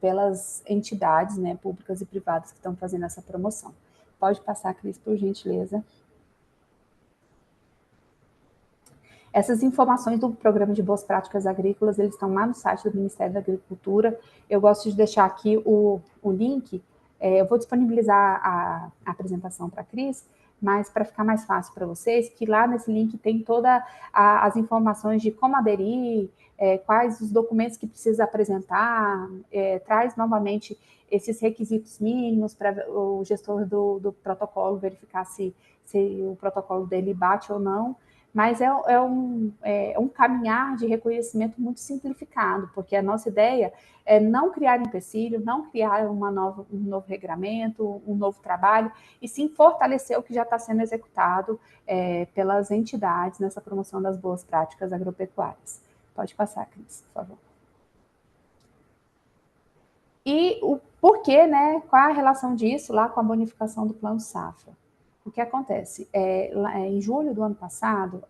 pelas entidades, né, públicas e privadas que estão fazendo essa promoção. Pode passar, Cris, por gentileza. Essas informações do Programa de Boas Práticas Agrícolas, eles estão lá no site do Ministério da Agricultura. Eu gosto de deixar aqui o link. Eu vou disponibilizar a apresentação para a Cris, mas para ficar mais fácil para vocês, que lá nesse link tem todas as informações de como aderir, quais os documentos que precisa apresentar, traz novamente esses requisitos mínimos para o gestor do protocolo verificar se o protocolo dele bate ou não, mas é um caminhar de reconhecimento muito simplificado, porque a nossa ideia é não criar empecilho, não criar um novo regramento, um novo trabalho, e sim fortalecer o que já está sendo executado pelas entidades nessa promoção das boas práticas agropecuárias. Pode passar, Cris, por favor. E o porquê, né? Qual a relação disso lá com a bonificação do Plano Safra? O que acontece? Em julho do ano passado,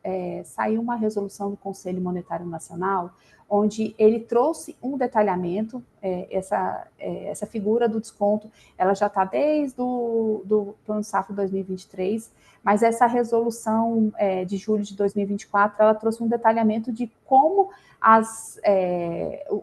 saiu uma resolução do Conselho Monetário Nacional, onde ele trouxe um detalhamento, essa figura do desconto, ela já está desde do Plano Safra 2023, mas essa resolução de julho de 2024, ela trouxe um detalhamento de como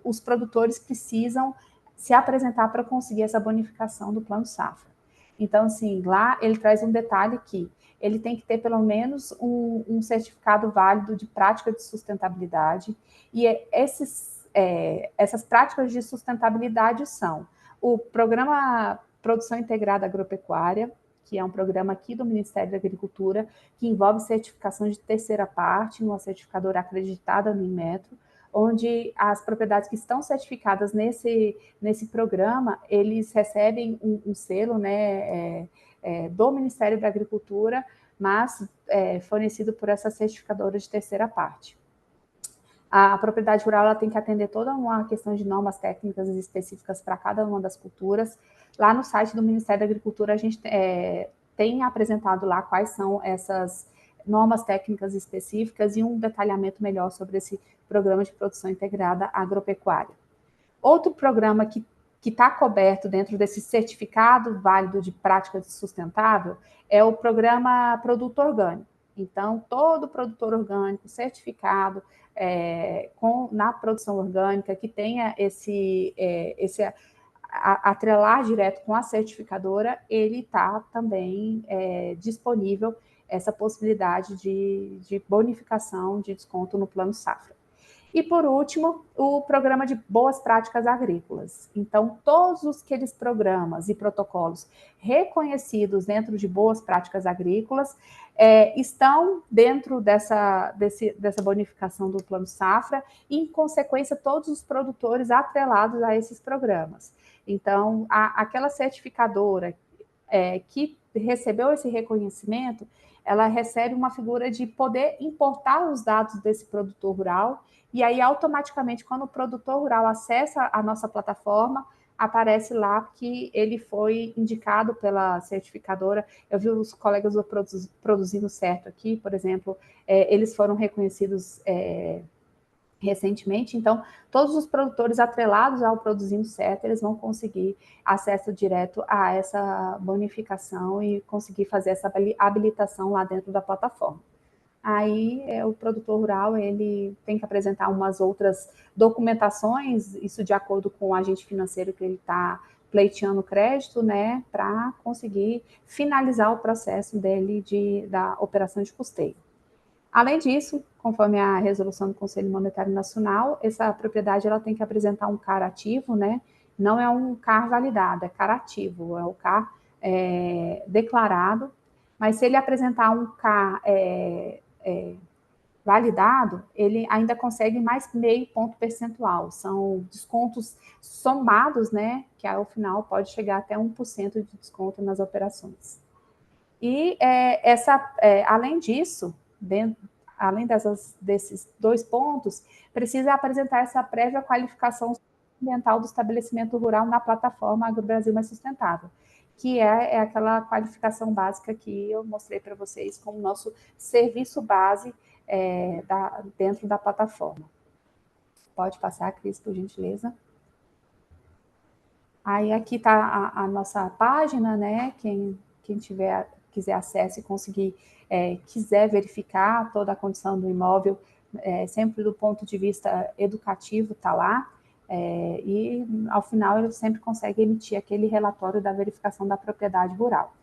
os produtores precisam se apresentar para conseguir essa bonificação do Plano Safra. Então, assim, lá ele traz um detalhe que ele tem que ter pelo menos um certificado válido de prática de sustentabilidade, e essas práticas de sustentabilidade são o Programa Produção Integrada Agropecuária, que é um programa aqui do Ministério da Agricultura, que envolve certificação de terceira parte, numa certificadora acreditada no Inmetro, onde as propriedades que estão certificadas nesse programa, eles recebem um selo, né, do Ministério da Agricultura, mas fornecido por essa certificadora de terceira parte. A propriedade rural ela tem que atender toda uma questão de normas técnicas específicas para cada uma das culturas. Lá no site do Ministério da Agricultura, a gente tem apresentado lá quais são essas normas técnicas específicas e um detalhamento melhor sobre esse programa de produção integrada agropecuária. Outro programa que está coberto dentro desse certificado válido de prática sustentável é o programa Produto Orgânico. Então, todo produtor orgânico certificado na produção orgânica, que tenha esse atrelar direto com a certificadora, ele está também disponível essa possibilidade de bonificação de desconto no Plano Safra. E, por último, o programa de boas práticas agrícolas. Então, todos aqueles programas e protocolos reconhecidos dentro de boas práticas agrícolas estão dentro dessa bonificação do Plano Safra e, em consequência, todos os produtores atrelados a esses programas. Então, aquela certificadora que recebeu esse reconhecimento, ela recebe uma figura de poder importar os dados desse produtor rural, e aí, automaticamente, quando o produtor rural acessa a nossa plataforma, aparece lá que ele foi indicado pela certificadora. Eu vi os colegas do Produzindo Certo aqui, por exemplo, eles foram reconhecidos recentemente, então, todos os produtores atrelados ao Produzindo Certo, eles vão conseguir acesso direto a essa bonificação e conseguir fazer essa habilitação lá dentro da plataforma. Aí, o produtor rural, ele tem que apresentar umas outras documentações, isso de acordo com o agente financeiro que ele está pleiteando crédito, né, para conseguir finalizar o processo dele da operação de custeio. Além disso, conforme a resolução do Conselho Monetário Nacional, essa propriedade ela tem que apresentar um CAR ativo, né? Não é um CAR validado, é CAR ativo, é o CAR declarado, mas se ele apresentar um CAR validado, ele ainda consegue mais meio ponto percentual. São descontos somados, né? Que ao final pode chegar até 1% de desconto nas operações. E além disso, além desses 2 pontos, precisa apresentar essa prévia qualificação ambiental do estabelecimento rural na plataforma AgroBrasil Mais Sustentável, que é aquela qualificação básica que eu mostrei para vocês como nosso serviço base dentro da plataforma. Pode passar, Cris, por gentileza. Aí aqui está a nossa página, né? Quem quiser acesso e quiser verificar toda a condição do imóvel, sempre do ponto de vista educativo, está lá. E, ao final, ele sempre consegue emitir aquele relatório da verificação da propriedade rural.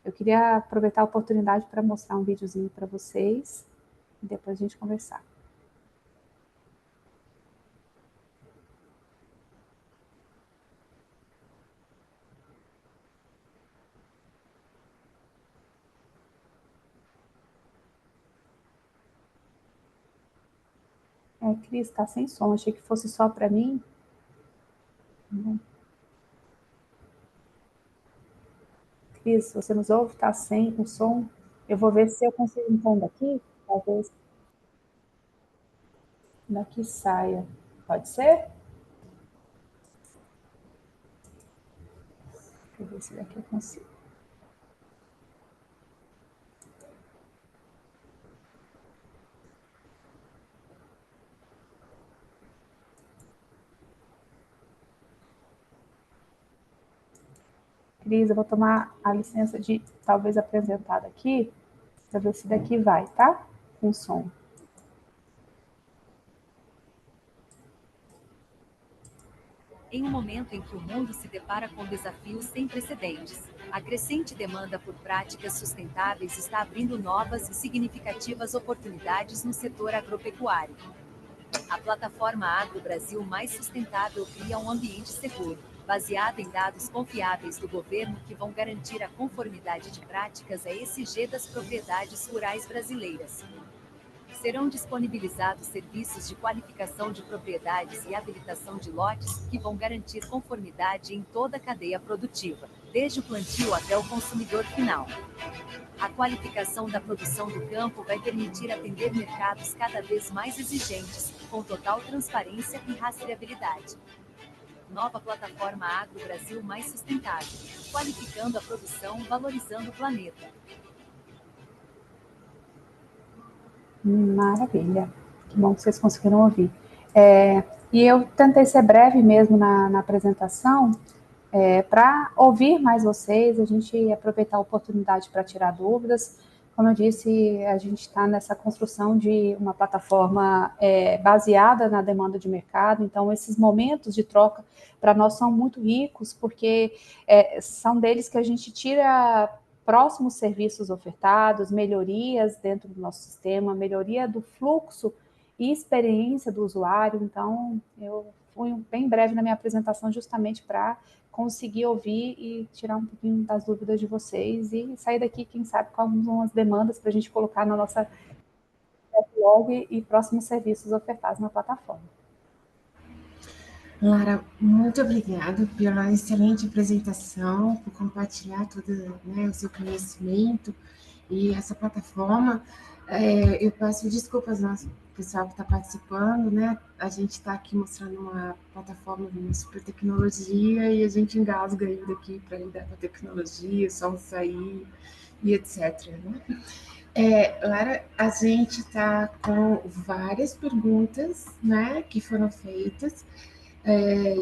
Eu queria aproveitar a oportunidade para mostrar um videozinho para vocês, e depois a gente conversar. Cris, está sem som, achei que fosse só para mim. Cris, você nos ouve? Está sem o som? Eu vou ver se eu consigo então daqui, talvez daqui saia. Pode ser? Deixa eu ver se daqui eu consigo. Cris, eu vou tomar a licença de talvez apresentar daqui, para ver se daqui vai, tá? Com som. Em um momento em que o mundo se depara com desafios sem precedentes, a crescente demanda por práticas sustentáveis está abrindo novas e significativas oportunidades no setor agropecuário. A plataforma AgroBrasil Mais Sustentável cria um ambiente seguro, baseada em dados confiáveis do governo que vão garantir a conformidade de práticas ESG das propriedades rurais brasileiras. Serão disponibilizados serviços de qualificação de propriedades e habilitação de lotes que vão garantir conformidade em toda a cadeia produtiva, desde o plantio até o consumidor final. A qualificação da produção do campo vai permitir atender mercados cada vez mais exigentes, com total transparência e rastreabilidade. Nova plataforma Agro Brasil mais sustentável, qualificando a produção, valorizando o planeta. Maravilha, que bom que vocês conseguiram ouvir. E eu tentei ser breve mesmo na apresentação, para ouvir mais vocês, a gente aproveitar a oportunidade para tirar dúvidas. Como eu disse, a gente está nessa construção de uma plataforma baseada na demanda de mercado, então esses momentos de troca para nós são muito ricos, porque são deles que a gente tira próximos serviços ofertados, melhorias dentro do nosso sistema, melhoria do fluxo e experiência do usuário. Então, eu fui bem breve na minha apresentação justamente para conseguir ouvir e tirar um pouquinho das dúvidas de vocês e sair daqui, quem sabe, com algumas demandas para a gente colocar na nossa blog e próximos serviços ofertados na plataforma. Lara, muito obrigada pela excelente apresentação, por compartilhar todo, o seu conhecimento e essa plataforma. Eu peço desculpas ao pessoal que está participando, né? A gente está aqui mostrando uma plataforma de uma super tecnologia e a gente engasga ainda aqui para lidar com a tecnologia, só sair e etc. Né? Lara, a gente está com várias perguntas, né, que foram feitas.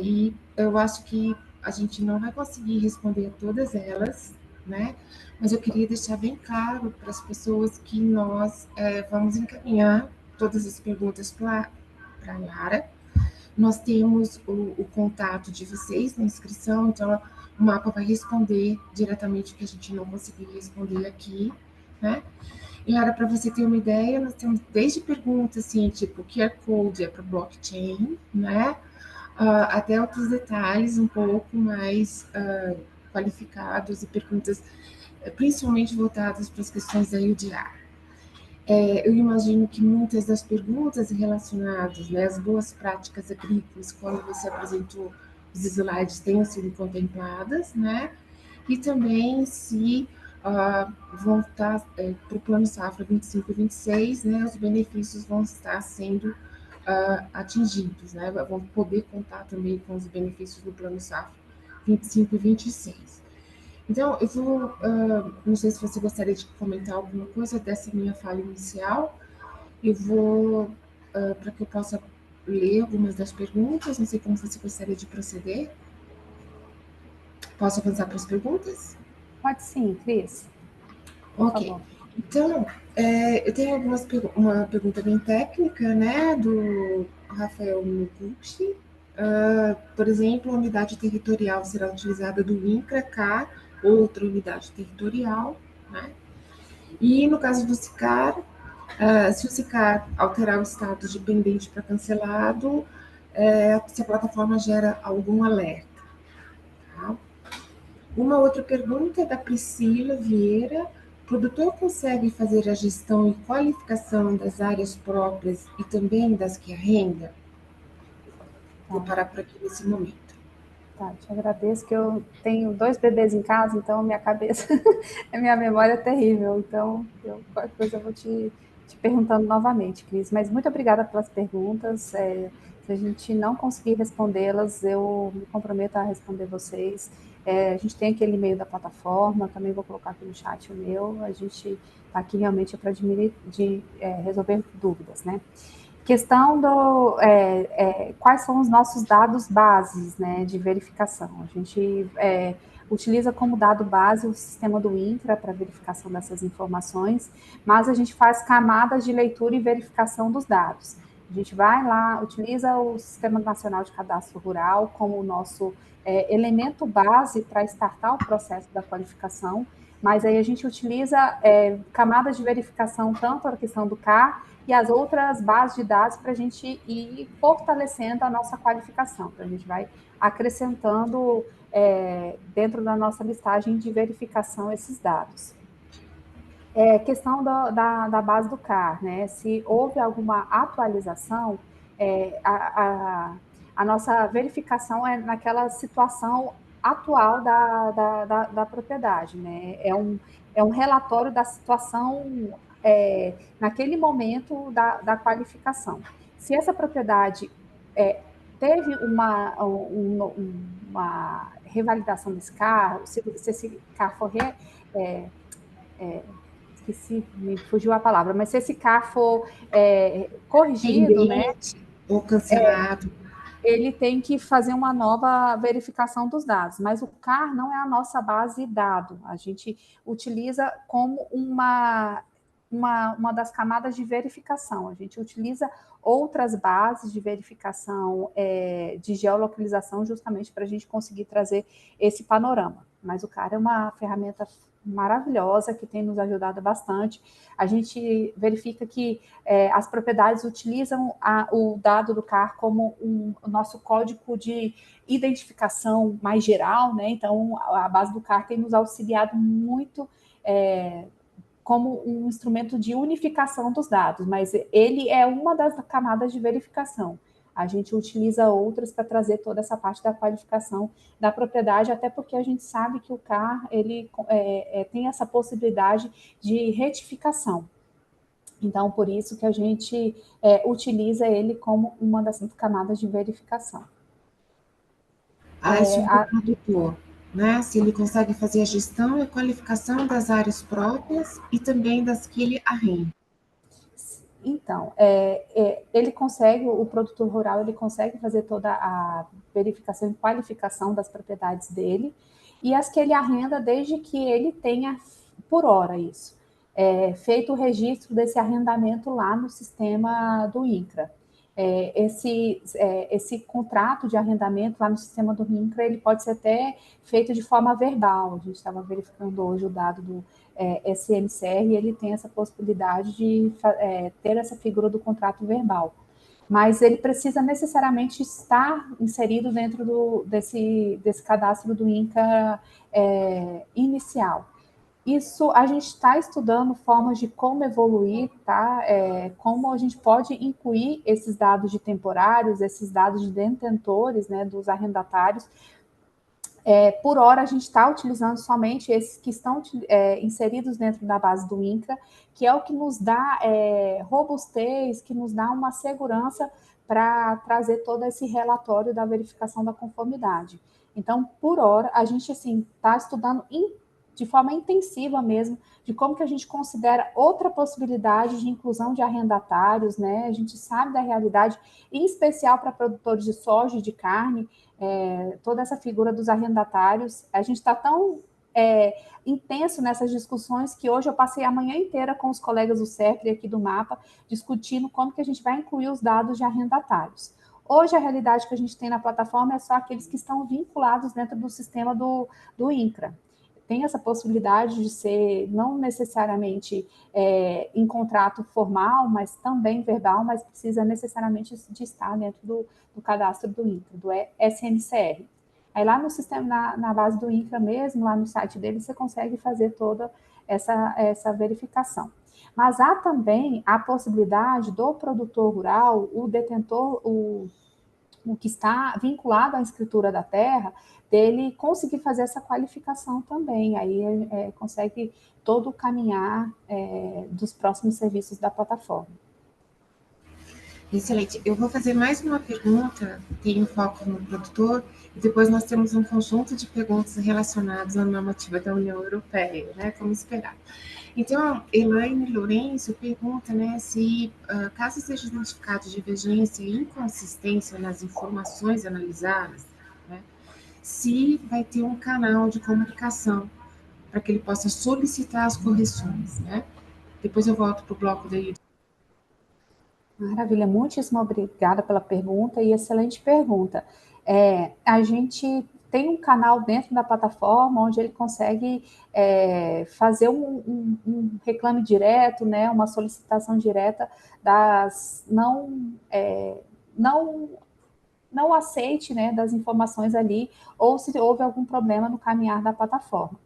E eu acho que a gente não vai conseguir responder a todas elas, né? Mas eu queria deixar bem claro para as pessoas que nós vamos encaminhar todas as perguntas para a Lara. Nós temos o contato de vocês na inscrição, então o mapa vai responder diretamente o que a gente não conseguir responder aqui, né? E, Lara, para você ter uma ideia, nós temos desde perguntas assim, tipo, QR Code para blockchain, né? Até outros detalhes um pouco mais qualificados e perguntas principalmente voltadas para as questões da UDR. Eu imagino que muitas das perguntas relacionadas, né, às boas práticas agrícolas, quando você apresentou os slides, tenham sido contempladas, né? E também se vão estar para o Plano Safra 25 e 26, né, os benefícios vão estar sendo atingidos, né? Vão poder contar também com os benefícios do Plano Safra 25 e 26. Então, eu vou, não sei se você gostaria de comentar alguma coisa dessa minha fala inicial, eu vou, para que eu possa ler algumas das perguntas, não sei como você gostaria de proceder. Posso avançar para as perguntas? Pode sim, Cris. Ok. Então, eu tenho uma pergunta bem técnica, né, do Rafael Noguchi. Por exemplo, a unidade territorial será utilizada do INCRA-K, outra unidade territorial, né? E no caso do SICAR, se o SICAR alterar o status de pendente para cancelado, se a plataforma gera algum alerta. Tá? Uma outra pergunta é da Priscila Vieira. O produtor consegue fazer a gestão e qualificação das áreas próprias e também das que arrenda? Vou parar por aqui nesse momento. Tá, te agradeço, que eu tenho 2 bebês em casa, então minha cabeça, a minha memória é terrível, então qualquer coisa eu vou te perguntando novamente, Cris. Mas muito obrigada pelas perguntas. Se a gente não conseguir respondê-las, eu me comprometo a responder vocês. A gente tem aquele e-mail da plataforma, também vou colocar aqui no chat o meu. A gente está aqui realmente para resolver dúvidas, né? Questão do quais são os nossos dados bases, né, de verificação. A gente utiliza como dado base o sistema do INCRA para verificação dessas informações, mas a gente faz camadas de leitura e verificação dos dados. A gente vai lá, utiliza o Sistema Nacional de Cadastro Rural como o nosso elemento base para startar o processo da qualificação, mas aí a gente utiliza camadas de verificação, tanto a questão do CAR e as outras bases de dados para a gente ir fortalecendo a nossa qualificação. Então, a gente vai acrescentando dentro da nossa listagem de verificação esses dados. Questão da base do CAR, né? Se houve alguma atualização, a nossa verificação é naquela situação atual da propriedade, né? É um relatório da situação naquele momento da qualificação. Se essa propriedade teve uma revalidação desse CAR, se esse CAR for esqueci, me fugiu a palavra, mas se esse CAR for corrigido, né, ou cancelado, ele tem que fazer uma nova verificação dos dados, mas o CAR não é a nossa base de dados, a gente utiliza como uma das camadas de verificação, a gente utiliza outras bases de verificação de geolocalização justamente para a gente conseguir trazer esse panorama, mas o CAR é uma ferramenta maravilhosa, que tem nos ajudado bastante. A gente verifica que as propriedades utilizam o dado do CAR como o nosso código de identificação mais geral, né? Então, a base do CAR tem nos auxiliado muito como um instrumento de unificação dos dados, mas ele é uma das camadas de verificação. A gente utiliza outras para trazer toda essa parte da qualificação da propriedade, até porque a gente sabe que o CAR ele, tem essa possibilidade de retificação. Então, por isso que a gente utiliza ele como uma das camadas de verificação. Sobre o produtor, né? Se ele consegue fazer a gestão e qualificação das áreas próprias e também das que ele arrenda. Então, ele consegue, o produtor rural, ele consegue fazer toda a verificação e qualificação das propriedades dele, e as que ele arrenda desde que ele tenha, por hora, isso, feito o registro desse arrendamento lá no sistema do INCRA. Esse contrato de arrendamento lá no sistema do INCRA, ele pode ser até feito de forma verbal. A gente estava verificando hoje o dado do SNCR e ele tem essa possibilidade de ter essa figura do contrato verbal. Mas ele precisa necessariamente estar inserido dentro desse cadastro do INCRA inicial. Isso, a gente está estudando formas de como evoluir, tá? Como a gente pode incluir esses dados de temporários, esses dados de detentores, né, dos arrendatários. Por hora, a gente está utilizando somente esses que estão inseridos dentro da base do INCRA, que é o que nos dá robustez, que nos dá uma segurança para trazer todo esse relatório da verificação da conformidade. Então, por hora, a gente está estudando de forma intensiva mesmo, de como que a gente considera outra possibilidade de inclusão de arrendatários, né? A gente sabe da realidade, em especial para produtores de soja e de carne, toda essa figura dos arrendatários. A gente está tão intenso nessas discussões que hoje eu passei a manhã inteira com os colegas do CEPRE aqui do MAPA, discutindo como que a gente vai incluir os dados de arrendatários. Hoje, a realidade que a gente tem na plataforma é só aqueles que estão vinculados dentro do sistema do INCRA. Tem essa possibilidade de ser não necessariamente em contrato formal, mas também verbal, mas precisa necessariamente de estar dentro do cadastro do INCRA, do SNCR. Aí lá no sistema, na base do INCRA mesmo, lá no site dele, você consegue fazer toda essa verificação. Mas há também a possibilidade do produtor rural, o detentor, o que está vinculado à escritura da terra, dele conseguir fazer essa qualificação também, aí consegue todo o caminhar dos próximos serviços da plataforma. Excelente. Eu vou fazer mais uma pergunta, tem um foco no produtor, e depois nós temos um conjunto de perguntas relacionadas à normativa da União Europeia, né, como esperar. Então, Elaine Lourenço pergunta, né, se caso seja identificado divergência e inconsistência nas informações analisadas, né, se vai ter um canal de comunicação para que ele possa solicitar as correções, né? Depois eu volto para o bloco da Maravilha, muitíssimo obrigada pela pergunta e excelente pergunta. A gente tem um canal dentro da plataforma onde ele consegue fazer um reclame direto, né, uma solicitação direta das não aceite, né, das informações ali, ou se houve algum problema no caminhar da plataforma.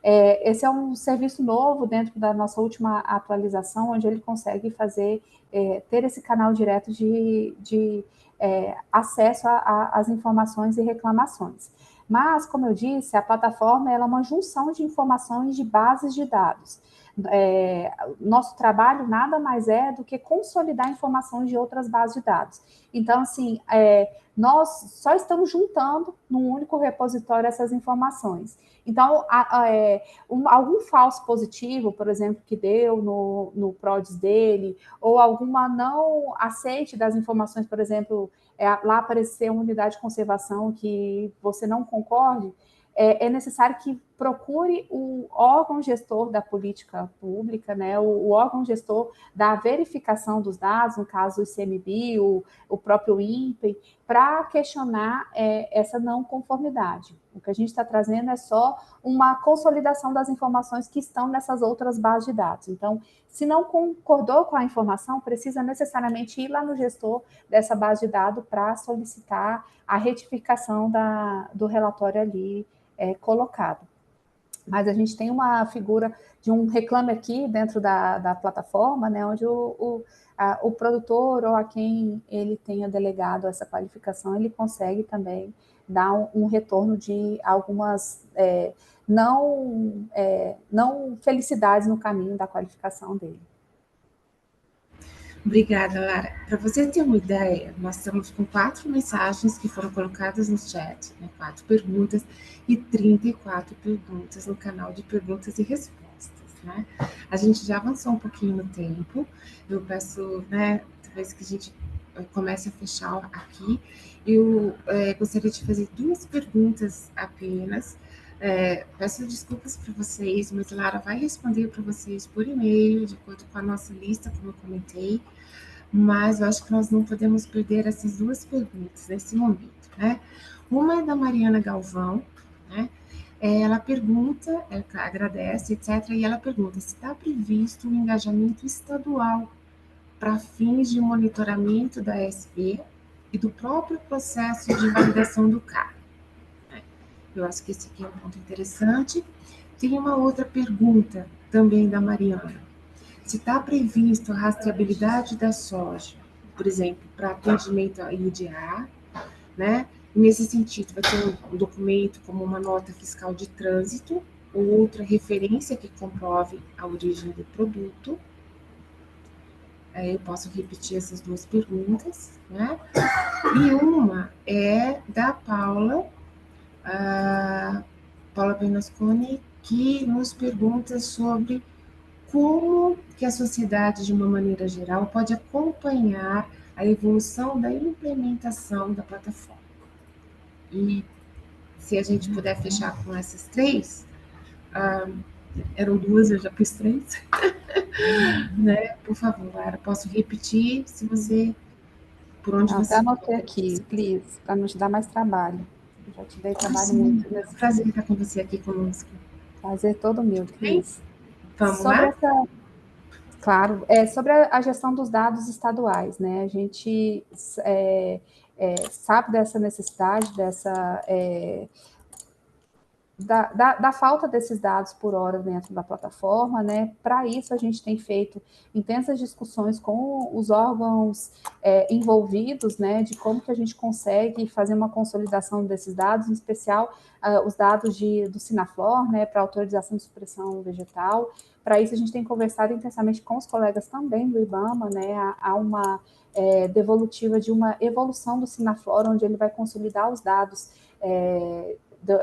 Esse é um serviço novo dentro da nossa última atualização, onde ele consegue ter esse canal direto de acesso às informações e reclamações. Mas, como eu disse, a plataforma ela é uma junção de informações de bases de dados. Nosso trabalho nada mais é do que consolidar informações de outras bases de dados. Então, assim, nós só estamos juntando num único repositório essas informações. Então, algum falso positivo, por exemplo, que deu no PRODES dele, ou alguma não aceite das informações, por exemplo, lá aparecer uma unidade de conservação que você não concorde, é necessário que procure o órgão gestor da política pública, né, o órgão gestor da verificação dos dados, no caso o ICMBio, o próprio INPE, para questionar essa não conformidade. O que a gente está trazendo é só uma consolidação das informações que estão nessas outras bases de dados. Então, se não concordou com a informação, precisa necessariamente ir lá no gestor dessa base de dados para solicitar a retificação do relatório ali colocado. Mas a gente tem uma figura de um reclame aqui dentro da plataforma, né, onde o produtor ou a quem ele tenha delegado essa qualificação, ele consegue também dar um retorno de algumas não felicidades no caminho da qualificação dele. Obrigada, Lara. Para você ter uma ideia, nós estamos com 4 mensagens que foram colocadas no chat, né? 4 perguntas e 34 perguntas no canal de perguntas e respostas, né? A gente já avançou um pouquinho no tempo. Eu peço, né, talvez que a gente comece a fechar aqui. Eu gostaria de fazer 2 perguntas apenas. Peço desculpas para vocês, mas Lara vai responder para vocês por e-mail, de acordo com a nossa lista, como eu comentei, mas eu acho que nós não podemos perder essas 2 perguntas nesse momento, né? Uma é da Mariana Galvão, né? Ela pergunta, ela agradece, etc., e ela pergunta se está previsto um engajamento estadual para fins de monitoramento da SP e do próprio processo de validação do carro. Eu acho que esse aqui é um ponto interessante. Tem uma outra pergunta também da Mariana. Se está previsto a rastreabilidade da soja, por exemplo, para atendimento à IDA, né? Nesse sentido, vai ter um documento como uma nota fiscal de trânsito ou outra referência que comprove a origem do produto. Eu posso repetir essas 2 perguntas, né? E uma é da Paula Bernasconi, que nos pergunta sobre como que a sociedade, de uma maneira geral, pode acompanhar a evolução da implementação da plataforma. E se a gente puder fechar com essas 3, eram 2, eu já pus 3, né? Por favor, Lara, posso repetir se você, por onde você... Eu anotei aqui, please, para não te dar mais trabalho. Eu já te dei trabalho muito. É um prazer estar com você aqui conosco. Prazer todo meu, please. Vamos lá? Claro, sobre a gestão dos dados estaduais, né? A gente sabe dessa necessidade, da falta desses dados por hora dentro da plataforma, né? Para isso, a gente tem feito intensas discussões com os órgãos envolvidos, né? De como que a gente consegue fazer uma consolidação desses dados, em especial os dados do Sinaflor, né? Para autorização de supressão vegetal. Para isso, a gente tem conversado intensamente com os colegas também do IBAMA, né? Há uma devolutiva de uma evolução do Sinaflor, onde ele vai consolidar os dados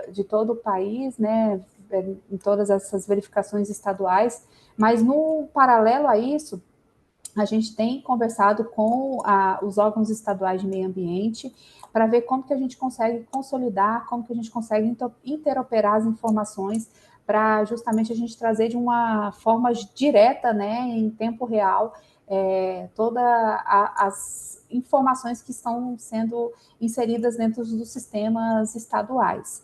de todo o país, né, em todas essas verificações estaduais, mas no paralelo a isso, a gente tem conversado com os órgãos estaduais de meio ambiente para ver como que a gente consegue consolidar, como que a gente consegue interoperar as informações para justamente a gente trazer de uma forma direta, né, em tempo real, todas as informações que estão sendo inseridas dentro dos sistemas estaduais.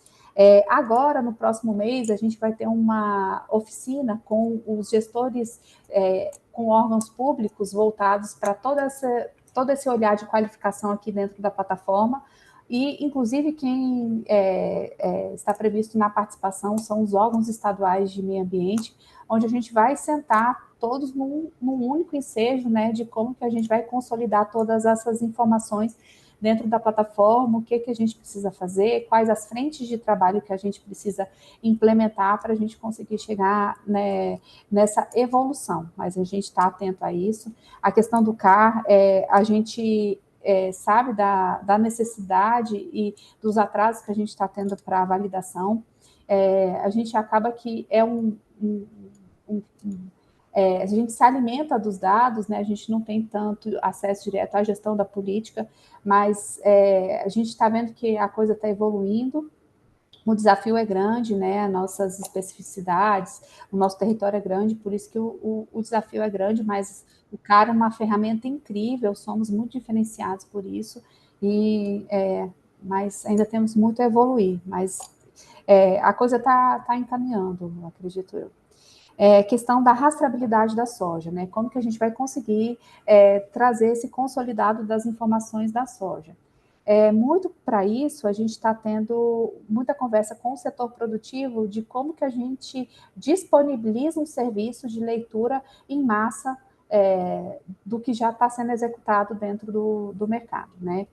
Agora, no próximo mês, a gente vai ter uma oficina com os gestores, com órgãos públicos voltados para todo esse olhar de qualificação aqui dentro da plataforma, e, inclusive, quem está previsto na participação são os órgãos estaduais de meio ambiente, onde a gente vai sentar todos num único ensejo, né, de como que a gente vai consolidar todas essas informações dentro da plataforma, o que a gente precisa fazer, quais as frentes de trabalho que a gente precisa implementar para a gente conseguir chegar, né, nessa evolução. Mas a gente está atento a isso. A questão do CAR, a gente sabe da necessidade e dos atrasos que a gente está tendo para a validação. A gente acaba que a gente se alimenta dos dados, né? A gente não tem tanto acesso direto à gestão da política, mas a gente está vendo que a coisa está evoluindo. O desafio é grande, né? As nossas especificidades, o nosso território é grande, por isso que o desafio é grande, mas o CAR é uma ferramenta incrível, somos muito diferenciados por isso, mas ainda temos muito a evoluir, mas a coisa está encaminhando, acredito eu. Questão da rastreabilidade da soja, né? Como que a gente vai conseguir trazer esse consolidado das informações da soja? Muito para isso, a gente está tendo muita conversa com o setor produtivo de como que a gente disponibiliza um serviço de leitura em massa do que já está sendo executado dentro do mercado, né?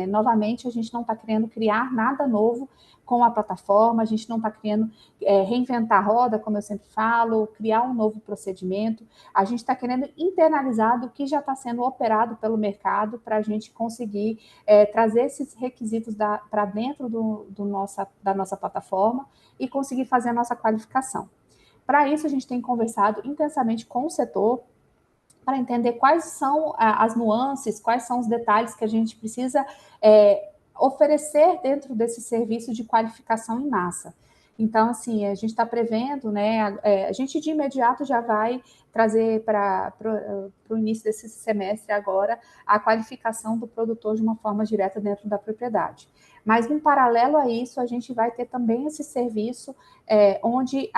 Novamente, a gente não está querendo criar nada novo com a plataforma, a gente não está querendo reinventar a roda, como eu sempre falo, criar um novo procedimento, a gente está querendo internalizar do que já está sendo operado pelo mercado para a gente conseguir trazer esses requisitos para dentro da nossa plataforma e conseguir fazer a nossa qualificação. Para isso, a gente tem conversado intensamente com o setor, para entender quais são as nuances, quais são os detalhes que a gente precisa oferecer dentro desse serviço de qualificação em massa. Então, assim, a gente está prevendo, né, a gente de imediato já vai trazer para o início desse semestre agora a qualificação do produtor de uma forma direta dentro da propriedade. Mas, em paralelo a isso, a gente vai ter também esse serviço onde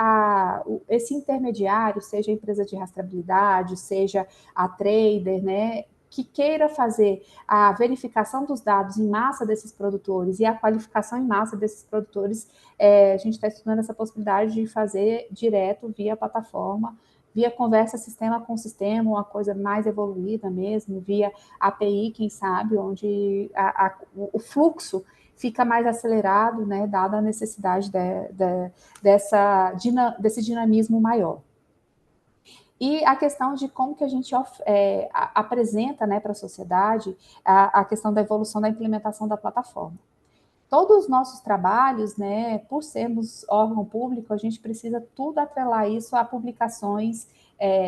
esse intermediário, seja a empresa de rastreabilidade, seja a trader, né, que queira fazer a verificação dos dados em massa desses produtores e a qualificação em massa desses produtores, a gente está estudando essa possibilidade de fazer direto via plataforma, via conversa sistema com sistema, uma coisa mais evoluída mesmo, via API, quem sabe, onde o fluxo fica mais acelerado, né, dada a necessidade desse dinamismo maior. E a questão de como que a gente apresenta, né, para a sociedade a questão da evolução da implementação da plataforma. Todos os nossos trabalhos, né, por sermos órgão público, a gente precisa tudo atrelar isso a publicações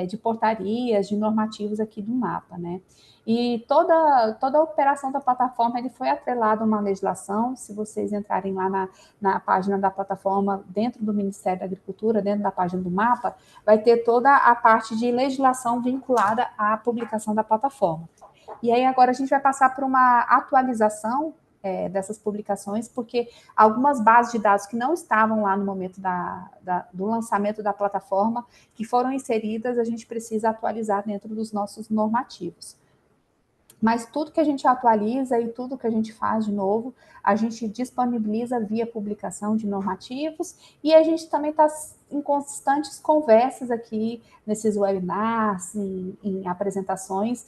de portarias, de normativos aqui do MAPA, né? E toda a operação da plataforma ele foi atrelada a uma legislação. Se vocês entrarem lá na página da plataforma, dentro do Ministério da Agricultura, dentro da página do MAPA, vai ter toda a parte de legislação vinculada à publicação da plataforma. E aí agora a gente vai passar por uma atualização dessas publicações, porque algumas bases de dados que não estavam lá no momento do lançamento da plataforma, que foram inseridas, a gente precisa atualizar dentro dos nossos normativos. Mas tudo que a gente atualiza e tudo que a gente faz de novo, a gente disponibiliza via publicação de normativos, e a gente também está em constantes conversas aqui, nesses webinars, em apresentações,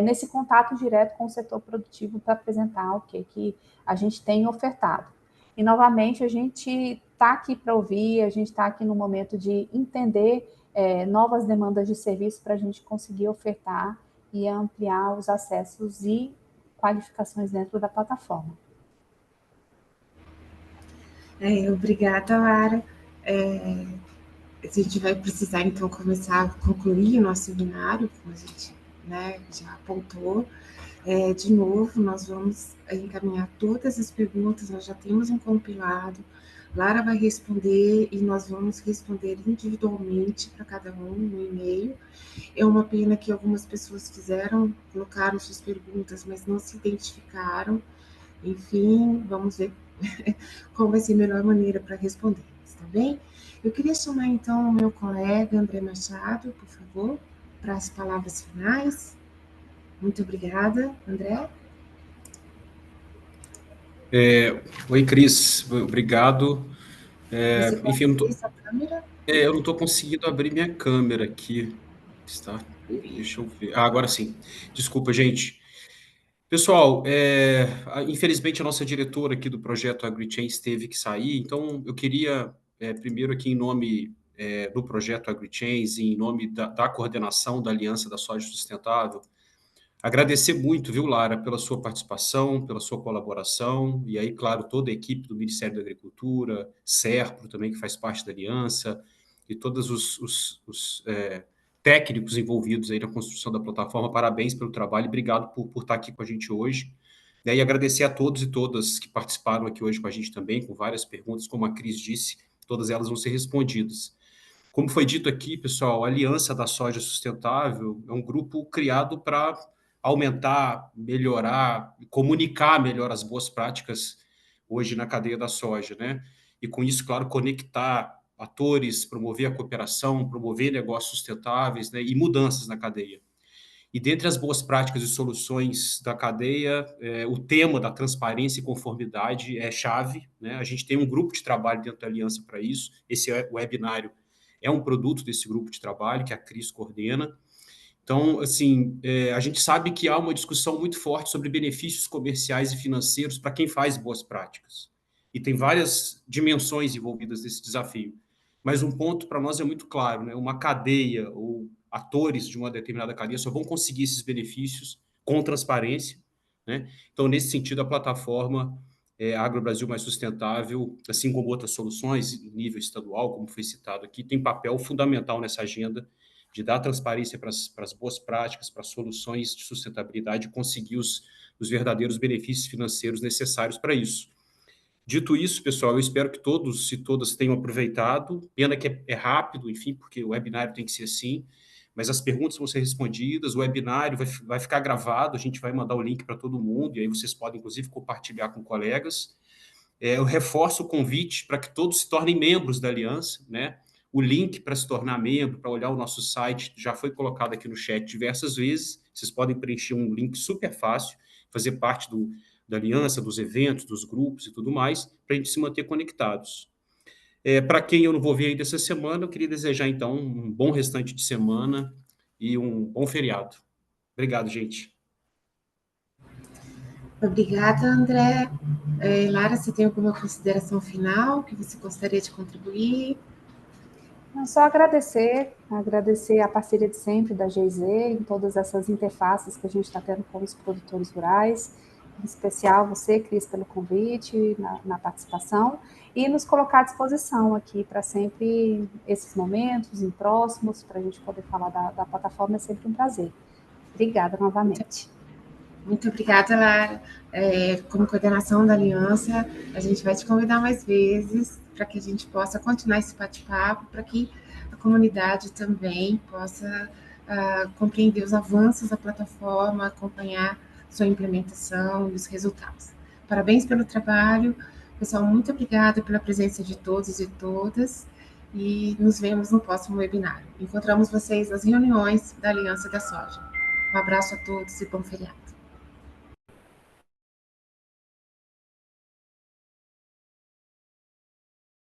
nesse contato direto com o setor produtivo para apresentar o que a gente tem ofertado. E, novamente, a gente está aqui para ouvir, a gente está aqui no momento de entender novas demandas de serviço para a gente conseguir ofertar e ampliar os acessos e qualificações dentro da plataforma. Obrigada, Lara. A gente vai precisar, então, começar a concluir o nosso seminário, como a gente, né, já apontou. De novo, nós vamos encaminhar todas as perguntas, nós já temos um compilado, Lara vai responder e nós vamos responder individualmente para cada um no e-mail. É uma pena que algumas pessoas colocaram suas perguntas, mas não se identificaram. Enfim, vamos ver qual vai ser a melhor maneira para responder, tá bem? Eu queria chamar, então, o meu colega André Machado, por favor, para as palavras finais. Muito obrigada, André. Oi, Cris, obrigado. Você pode Enfim, abrir sua câmera? eu não estou conseguindo abrir minha câmera aqui. Deixa eu ver. Agora sim. Desculpa, gente. Pessoal, infelizmente a nossa diretora aqui do projeto AgriChange teve que sair, então eu queria, primeiro aqui em nome do projeto AgriChange, em nome da coordenação da Aliança da Soja Sustentável, agradecer muito, viu, Lara, pela sua participação, pela sua colaboração, e aí, claro, toda a equipe do Ministério da Agricultura, SERPRO também, que faz parte da aliança, e todos os técnicos envolvidos aí na construção da plataforma. Parabéns pelo trabalho e obrigado por estar aqui com a gente hoje. E agradecer a todos e todas que participaram aqui hoje com a gente também, com várias perguntas, como a Cris disse, todas elas vão ser respondidas. Como foi dito aqui, pessoal, a Aliança da Soja Sustentável é um grupo criado para aumentar, melhorar, comunicar melhor as boas práticas hoje na cadeia da soja, né? E com isso, claro, conectar atores, promover a cooperação, promover negócios sustentáveis, né? E mudanças na cadeia. E dentre as boas práticas e soluções da cadeia, o tema da transparência e conformidade é chave, né? A gente tem um grupo de trabalho dentro da Aliança para isso. Esse webinário é um produto desse grupo de trabalho que a Cris coordena. Então, assim, a gente sabe que há uma discussão muito forte sobre benefícios comerciais e financeiros para quem faz boas práticas. E tem várias dimensões envolvidas nesse desafio. Mas um ponto para nós é muito claro, né? Uma cadeia ou atores de uma determinada cadeia só vão conseguir esses benefícios com transparência, né? Então, nesse sentido, a plataforma Agro Brasil Mais Sustentável, assim como outras soluções em nível estadual, como foi citado aqui, tem papel fundamental nessa agenda de dar transparência para as boas práticas, para as soluções de sustentabilidade e conseguir os verdadeiros benefícios financeiros necessários para isso. Dito isso, pessoal, eu espero que todos e todas tenham aproveitado. Pena que é rápido, enfim, porque o webinário tem que ser assim, mas as perguntas vão ser respondidas, o webinário vai ficar gravado, a gente vai mandar o link para todo mundo, e aí vocês podem, inclusive, compartilhar com colegas. Eu reforço o convite para que todos se tornem membros da Aliança, né? O link para se tornar membro, para olhar o nosso site, já foi colocado aqui no chat diversas vezes. Vocês podem preencher um link super fácil, fazer parte da aliança, dos eventos, dos grupos e tudo mais, para a gente se manter conectados. Para quem eu não vou ver ainda essa semana, eu queria desejar, então, um bom restante de semana e um bom feriado. Obrigado, gente. Obrigada, André. Lara, você tem alguma consideração final que você gostaria de contribuir? Só agradecer a parceria de sempre da GIZ, em todas essas interfaces que a gente está tendo com os produtores rurais, em especial você, Cris, pelo convite, na participação, e nos colocar à disposição aqui para sempre esses momentos, em próximos, para a gente poder falar da plataforma, é sempre um prazer. Obrigada novamente. Muito obrigada, Lara. Como coordenação da Aliança, a gente vai te convidar mais vezes para que a gente possa continuar esse bate-papo, para que a comunidade também possa compreender os avanços da plataforma, acompanhar sua implementação e os resultados. Parabéns pelo trabalho. Pessoal, muito obrigada pela presença de todos e todas, e nos vemos no próximo webinário. Encontramos vocês nas reuniões da Aliança da Soja. Um abraço a todos e bom feriado.